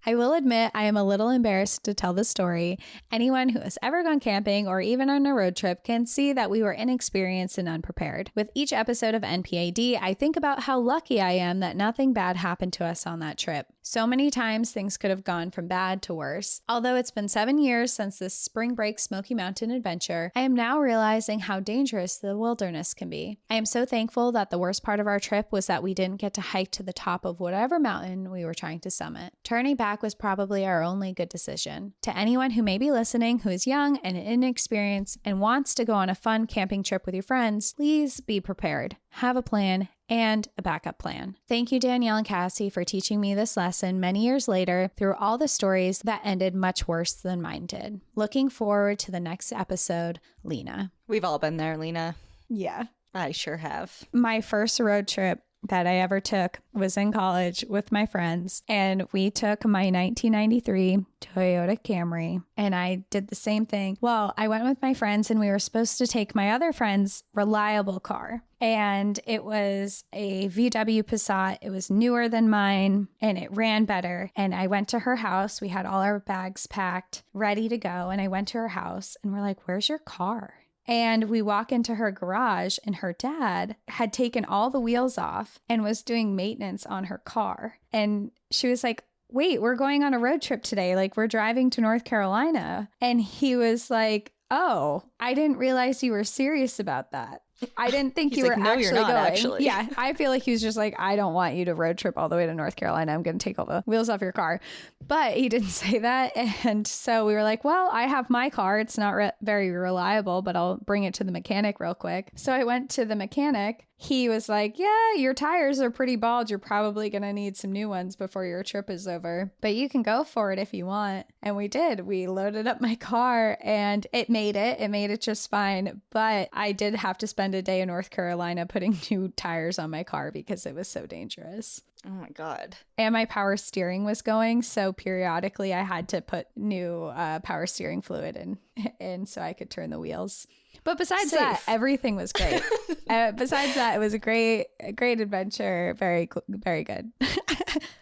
I will admit I am a little embarrassed to tell this story. Anyone who has ever gone camping or even on a road trip can see that we were inexperienced and unprepared. With each episode of NPAD, I think about how lucky I am that nothing bad happened to us on that trip. So many times things could have gone from bad to worse. Although it's been 7 years since this spring break Smoky Mountain adventure, I am now realizing how dangerous the wilderness can be. I am so thankful that the worst part of our trip was that we didn't get to hike to the top of whatever mountain we were trying to summit. Turning back was probably our only good decision. To anyone who may be listening who is young and inexperienced and wants to go on a fun camping trip with your friends, please be prepared. Have a plan and a backup plan. Thank you, Danielle and Cassie, for teaching me this lesson many years later through all the stories that ended much worse than mine did. Looking forward to the next episode, Lena. We've all been there, Lena. Yeah. I sure have. My first road trip that I ever took was in college with my friends, and we took my 1993 Toyota Camry, and I did the same thing. Well, I went with my friends, and we were supposed to take my other friend's reliable car, and it was a VW Passat. It was newer than mine, and it ran better. And I went to her house. We had all our bags packed, ready to go, and I went to her house, and we're like, "Where's your car?" And we walk into her garage, and her dad had taken all the wheels off and was doing maintenance on her car. And she was like, "Wait, we're going on a road trip today. Like, we're driving to North Carolina." And he was like, "Oh, I didn't realize you were serious about that. I didn't think you were like, "No, actually you're not, going." actually. Yeah, I feel like he was just like, "I don't want you to road trip all the way to North Carolina. I'm going to take all the wheels off your car." But he didn't say that. And so we were like, "Well, I have my car. It's not very reliable, but I'll bring it to the mechanic real quick." So I went to the mechanic. He was like, "Yeah, your tires are pretty bald. You're probably going to need some new ones before your trip is over, but you can go for it if you want." And we did. We loaded up my car, and it made it. It made it just fine. But I did have to spend a day in North Carolina putting new tires on my car because it was so dangerous. Oh my God. And my power steering was going. So periodically I had to put new power steering fluid in so I could turn the wheels. But besides that, everything was great. Besides that, it was a great adventure. Very, very good.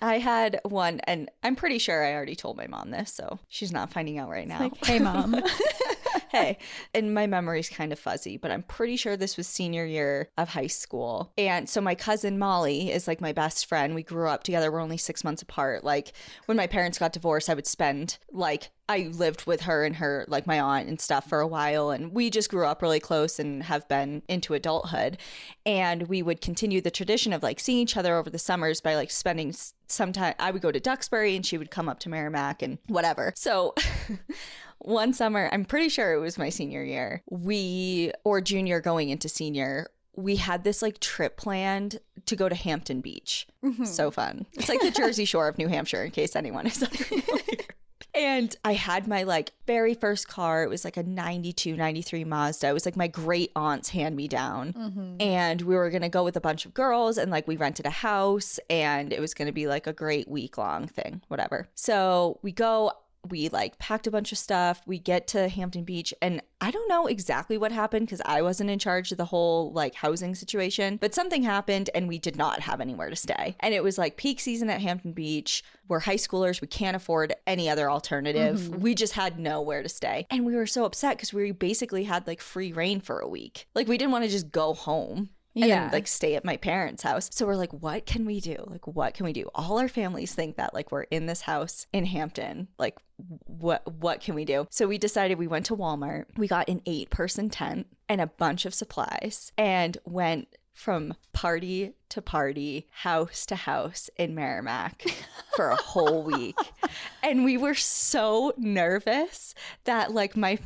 I had one, and I'm pretty sure I already told my mom this, so she's not finding out right now. Like, "Hey, Mom." Hey, and my memory's kind of fuzzy, but I'm pretty sure this was senior year of high school. And so my cousin Molly is like my best friend. We grew up together. We're only 6 months apart. Like, when my parents got divorced, I would spend I lived with her and her, like, my aunt and stuff for a while. And we just grew up really close and have been into adulthood. And we would continue the tradition of like seeing each other over the summers by like spending some time. I would go to Duxbury and she would come up to Merrimack and whatever. So one summer, I'm pretty sure it was my senior year, or junior going into senior, we had this like trip planned to go to Hampton Beach. Mm-hmm. So fun. It's like the Jersey Shore of New Hampshire, in case anyone is unfamiliar. And I had my like very first car. It was like a 92, 93 Mazda. It was like my great aunt's hand-me-down. Mm-hmm. And we were going to go with a bunch of girls, and like we rented a house, and it was going to be like a great week-long thing, whatever. So we go. We like packed a bunch of stuff. We get to Hampton Beach, and I don't know exactly what happened because I wasn't in charge of the whole like housing situation, but something happened and we did not have anywhere to stay. And it was like peak season at Hampton Beach. We're high schoolers. We can't afford any other alternative. Mm-hmm. We just had nowhere to stay. And we were so upset because we basically had like free reign for a week. Like, we didn't want to just go home. And then, like, stay at my parents' house. So we're like, what can we do? Like, what can we do? All our families think that, like, we're in this house in Hampton. Like, what can we do? So we decided, we went to Walmart. We got an 8-person tent and a bunch of supplies and went from party to party, house to house in Merrimack for a whole week. And we were so nervous that like my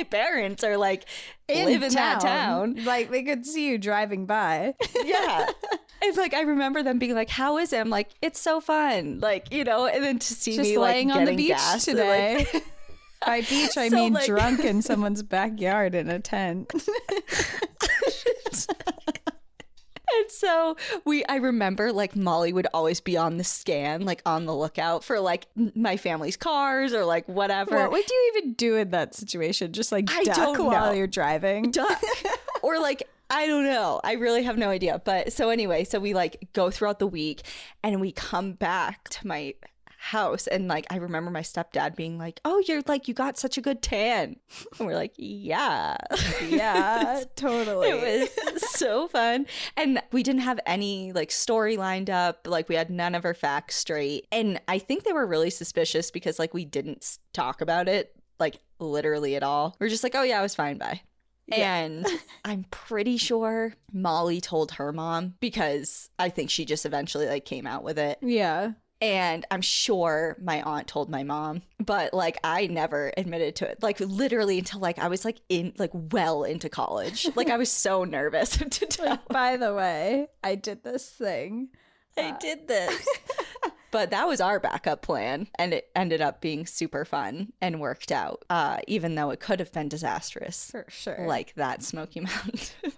parents are like, live in that town. Like, they could see you driving by. Yeah. And like, I remember them being like, "How is it?" I'm like, "It's so fun." Like, you know, and then to see just me like laying on the beach gas today. Like, by beach, I so, mean like, drunk in someone's backyard in a tent. And so I remember like Molly would always be on the scan, like on the lookout for like my family's cars or like whatever. What would you even do in that situation? Just like duck while you're driving? Duck. Or like, I don't know. I really have no idea. But so anyway, so we like go throughout the week and we come back to my house, and like I remember my stepdad being like, "Oh, you're like, you got such a good tan." And we're like, yeah totally. It was so fun. And we didn't have any like story lined up, like we had none of our facts straight, and I think they were really suspicious because like we didn't talk about it like literally at all. We're just like, "Oh yeah, I was fine, bye." Yeah. And I'm pretty sure Molly told her mom because I think she just eventually like came out with it. Yeah. And I'm sure my aunt told my mom, but like I never admitted to it, like literally until like I was like in like well into college. Like I was so nervous to tell. Like, by the way, I did this thing. I did this. But that was our backup plan, and it ended up being super fun and worked out, even though it could have been disastrous. For sure. Like that Smoky Mountain.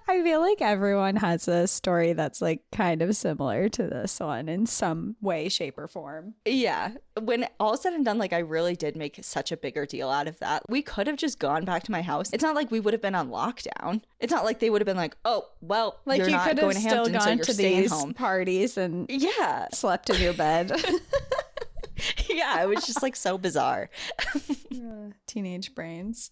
I feel like everyone has a story that's like kind of similar to this one in some way, shape, or form. Yeah. When all said and done, like I really did make such a bigger deal out of that. We could have just gone back to my house. It's not like we would have been on lockdown. It's not like they would have been like, oh, well, Like you're you not could going have to still Hampton, so gone you're to staying these home. parties and Yeah. slept in your bed. Yeah. It was just like so bizarre. Teenage brains.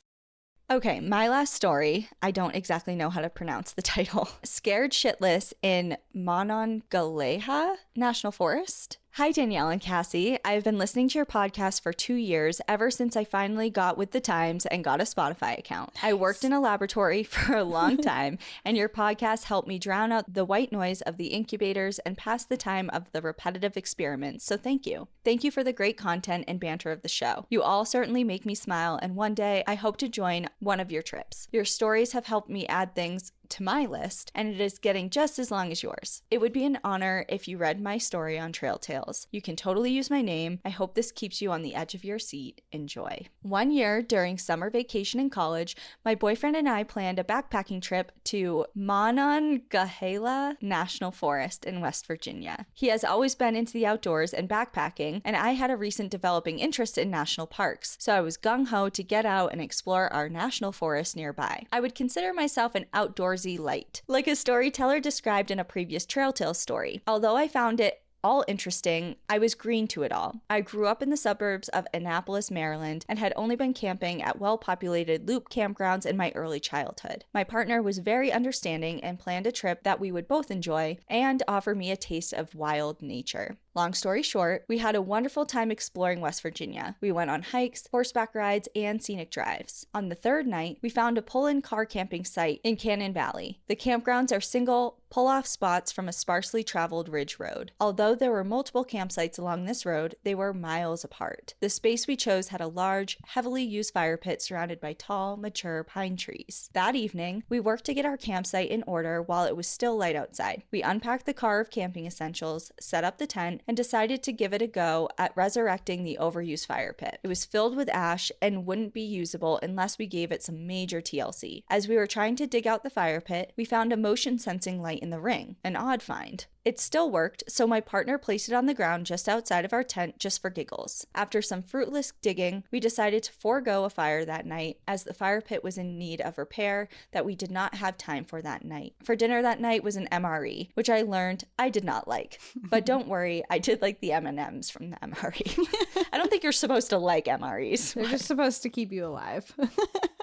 Okay, my last story. I don't exactly know how to pronounce the title. Scared shitless in Monongahela National Forest. Hi, Danielle and Cassie. I've been listening to your podcast for 2 years, ever since I finally got with the times and got a Spotify account. Nice. I worked in a laboratory for a long time, and your podcast helped me drown out the white noise of the incubators and pass the time of the repetitive experiments, so thank you. Thank you for the great content and banter of the show. You all certainly make me smile, and one day I hope to join one of your trips. Your stories have helped me add things to my list, and it is getting just as long as yours. It would be an honor if you read my story on Trail Tales. You can totally use my name. I hope this keeps you on the edge of your seat. Enjoy. 1 year during summer vacation in college, my boyfriend and I planned a backpacking trip to Monongahela National Forest in West Virginia. He has always been into the outdoors and backpacking, and I had a recent developing interest in national parks, so I was gung-ho to get out and explore our national forest nearby. I would consider myself an outdoorsy light, like a storyteller described in a previous Trail Tales story. Although I found it all interesting, I was green to it all. I grew up in the suburbs of Annapolis, Maryland, and had only been camping at well-populated loop campgrounds in my early childhood. My partner was very understanding and planned a trip that we would both enjoy and offer me a taste of wild nature. Long story short, we had a wonderful time exploring West Virginia. We went on hikes, horseback rides, and scenic drives. On the third night, we found a pull-in car camping site in Cannon Valley. The campgrounds are single pull-off spots from a sparsely traveled ridge road. Although there were multiple campsites along this road, they were miles apart. The space we chose had a large, heavily used fire pit surrounded by tall, mature pine trees. That evening, we worked to get our campsite in order while it was still light outside. We unpacked the car of camping essentials, set up the tent, and decided to give it a go at resurrecting the overused fire pit. It was filled with ash and wouldn't be usable unless we gave it some major TLC. As we were trying to dig out the fire pit, we found a motion sensing light in the ring, an odd find. It still worked, so my partner placed it on the ground just outside of our tent just for giggles. After some fruitless digging, we decided to forego a fire that night as the fire pit was in need of repair that we did not have time for that night. For dinner that night was an MRE, which I learned I did not like. But don't worry, I did like the M&Ms from the MRE. I don't think you're supposed to like MREs. They're just supposed to keep you alive.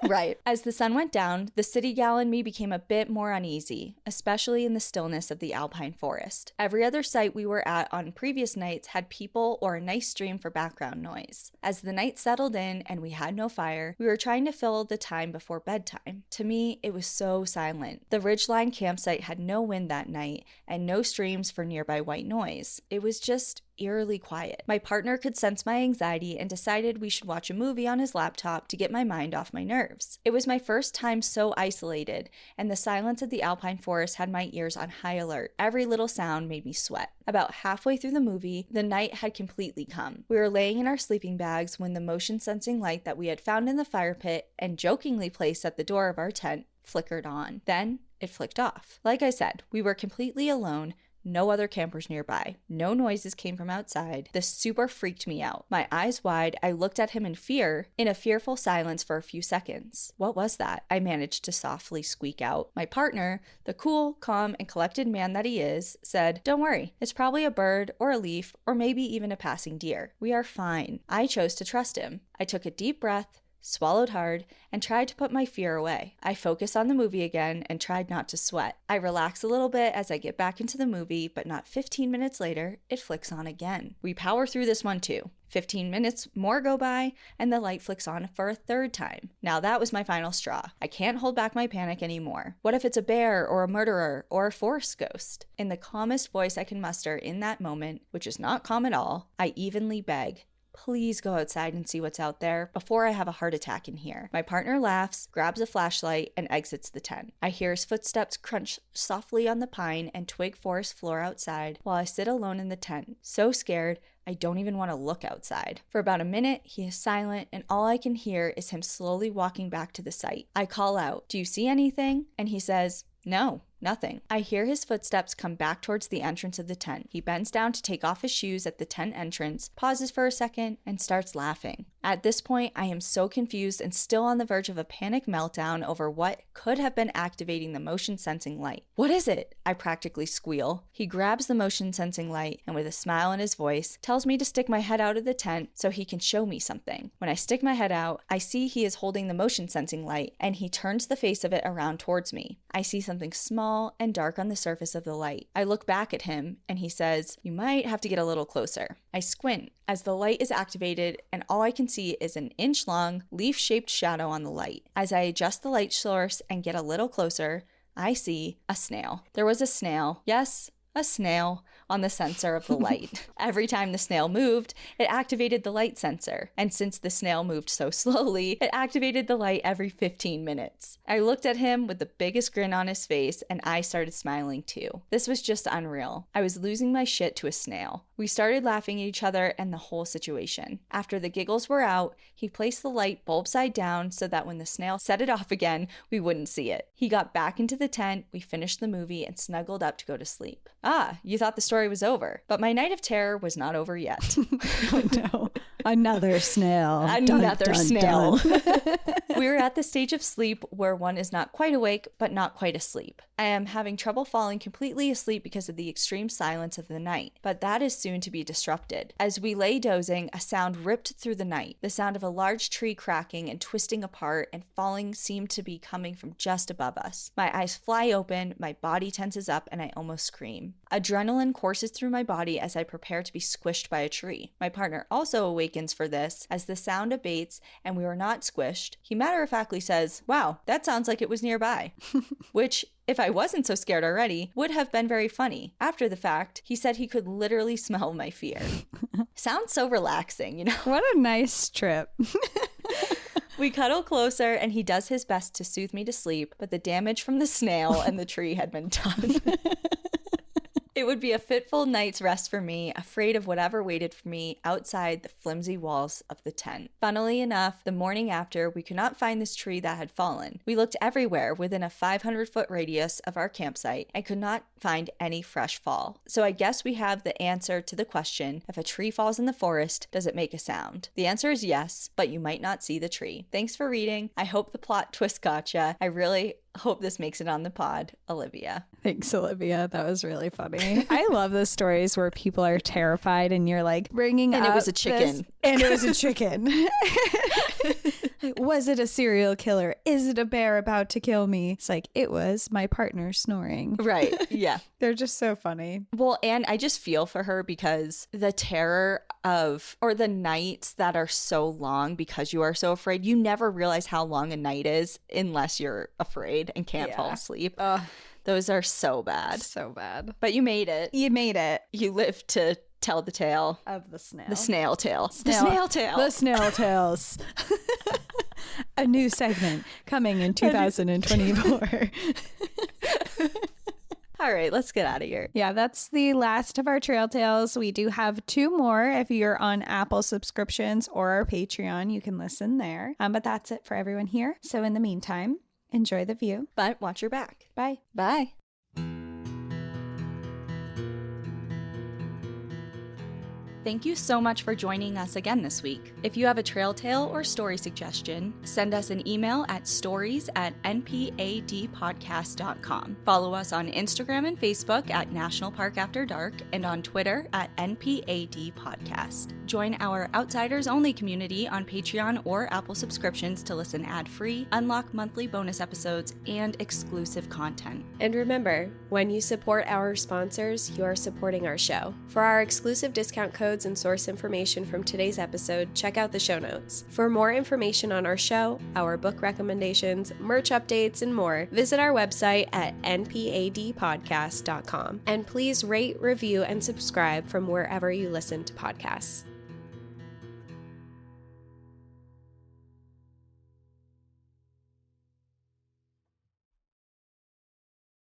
Right. As the sun went down, the city gal in me became a bit more uneasy, especially in the stillness of the alpine forest. Every other site we were at on previous nights had people or a nice stream for background noise. As the night settled in and we had no fire, we were trying to fill the time before bedtime. To me, it was so silent. The ridgeline campsite had no wind that night and no streams for nearby white noise. It was just eerily quiet. My partner could sense my anxiety and decided we should watch a movie on his laptop to get my mind off my nerves. It was my first time so isolated, and the silence of the alpine forest had my ears on high alert. Every little sound made me sweat. About halfway through the movie, the night had completely come. We were laying in our sleeping bags when the motion-sensing light that we had found in the fire pit and jokingly placed at the door of our tent flickered on. Then it flicked off. Like I said, we were completely alone. No other campers nearby. No noises came from outside. This super freaked me out. My eyes wide, I looked at him in fear, in a fearful silence for a few seconds. What was that? I managed to softly squeak out. My partner, the cool, calm, and collected man that he is, said, "Don't worry. It's probably a bird or a leaf or maybe even a passing deer. We are fine." I chose to trust him. I took a deep breath, swallowed hard, and tried to put my fear away. I focused on the movie again and tried not to sweat. I relax a little bit as I get back into the movie, but not 15 minutes later, it flicks on again. We power through this one too. 15 minutes more go by, and the light flicks on for a third time. Now that was my final straw. I can't hold back my panic anymore. What if it's a bear or a murderer or a forest ghost? In the calmest voice I can muster in that moment, which is not calm at all, I evenly beg, "Please go outside and see what's out there before I have a heart attack in here." My partner laughs, grabs a flashlight, and exits the tent. I hear his footsteps crunch softly on the pine and twig forest floor outside while I sit alone in the tent, so scared I don't even want to look outside. For about a minute, he is silent, and all I can hear is him slowly walking back to the site. I call out, "Do you see anything?" And he says, No, nothing. I hear his footsteps come back towards the entrance of the tent. He bends down to take off his shoes at the tent entrance, pauses for a second, and starts laughing. At this point, I am so confused and still on the verge of a panic meltdown over what could have been activating the motion sensing light. What is it? I practically squeal. He grabs the motion sensing light and with a smile in his voice, tells me to stick my head out of the tent so he can show me something. When I stick my head out, I see he is holding the motion sensing light and he turns the face of it around towards me. I see something small and dark on the surface of the light. I look back at him and he says, "You might have to get a little closer." I squint as the light is activated and all I can see is an inch-long, leaf-shaped shadow on the light. As I adjust the light source and get a little closer, I see a snail. There was a snail. Yes, a snail on the sensor of the light. Every time the snail moved, it activated the light sensor. And since the snail moved so slowly, it activated the light every 15 minutes. I looked at him with the biggest grin on his face and I started smiling too. This was just unreal. I was losing my shit to a snail. We started laughing at each other and the whole situation. After the giggles were out, he placed the light bulb side down so that when the snail set it off again, we wouldn't see it. He got back into the tent, we finished the movie and snuggled up to go to sleep. Ah, you thought the story was over, but my night of terror was not over yet. Oh no, another snail. Another snail. Dun. We were at the stage of sleep where one is not quite awake, but not quite asleep. I am having trouble falling completely asleep because of the extreme silence of the night, but that is soon to be disrupted. As we lay dozing, a sound ripped through the night. The sound of a large tree cracking and twisting apart and falling seemed to be coming from just above us. My eyes fly open, my body tenses up, and I almost scream. Adrenaline courses through my body as I prepare to be squished by a tree. My partner also awakens for this as the sound abates and we were not squished. He matter-of-factly says, "Wow, that sounds like it was nearby," which, if I wasn't so scared already, would have been very funny. After the fact, he said he could literally smell my fear. Sounds so relaxing, you know? What a nice trip. We cuddle closer and he does his best to soothe me to sleep, but the damage from the snail and the tree had been done. It would be a fitful night's rest for me, afraid of whatever waited for me outside the flimsy walls of the tent. Funnily enough, the morning after, we could not find this tree that had fallen. We looked everywhere within a 500-foot radius of our campsite and could not find any fresh fall. So I guess we have the answer to the question, if a tree falls in the forest, does it make a sound? The answer is yes, but you might not see the tree. Thanks for reading. I hope the plot twist gotcha. I really hope this makes it on the pod. Olivia. Thanks, Olivia. That was really funny. I love those stories where people are terrified and you're like bringing and up it was a chicken. And it was a chicken. Was it a serial killer? Is it a bear about to kill me? It's like, it was my partner snoring. Right. Yeah. They're just so funny. Well, and I just feel for her because the terror of, or the nights that are so long because you are so afraid, you never realize how long a night is unless you're afraid and can't fall asleep. Those are so bad. So bad. But you made it. You made it. You lived to tell the tale. Of the snail. The snail tale. The snail tale. The snail tales. A new segment coming in 2024. All right, let's get out of here. Yeah, that's the last of our trail tales. We do have 2 more. If you're on Apple subscriptions or our Patreon, you can listen there. But that's it for everyone here. So in the meantime, enjoy the view. But watch your back. Bye. Bye. Thank you so much for joining us again this week. If you have a trail tale or story suggestion, send us an email at stories@npadpodcast.com. Follow us on Instagram and Facebook at National Park After Dark and on Twitter at NPAD Podcast. Join our Outsiders Only community on Patreon or Apple subscriptions to listen ad-free, unlock monthly bonus episodes, and exclusive content. And remember, when you support our sponsors, you are supporting our show. For our exclusive discount codes and source information from today's episode, check out the show notes. For more information on our show, our book recommendations, merch updates, and more, visit our website at npadpodcast.com. And please rate, review, and subscribe from wherever you listen to podcasts.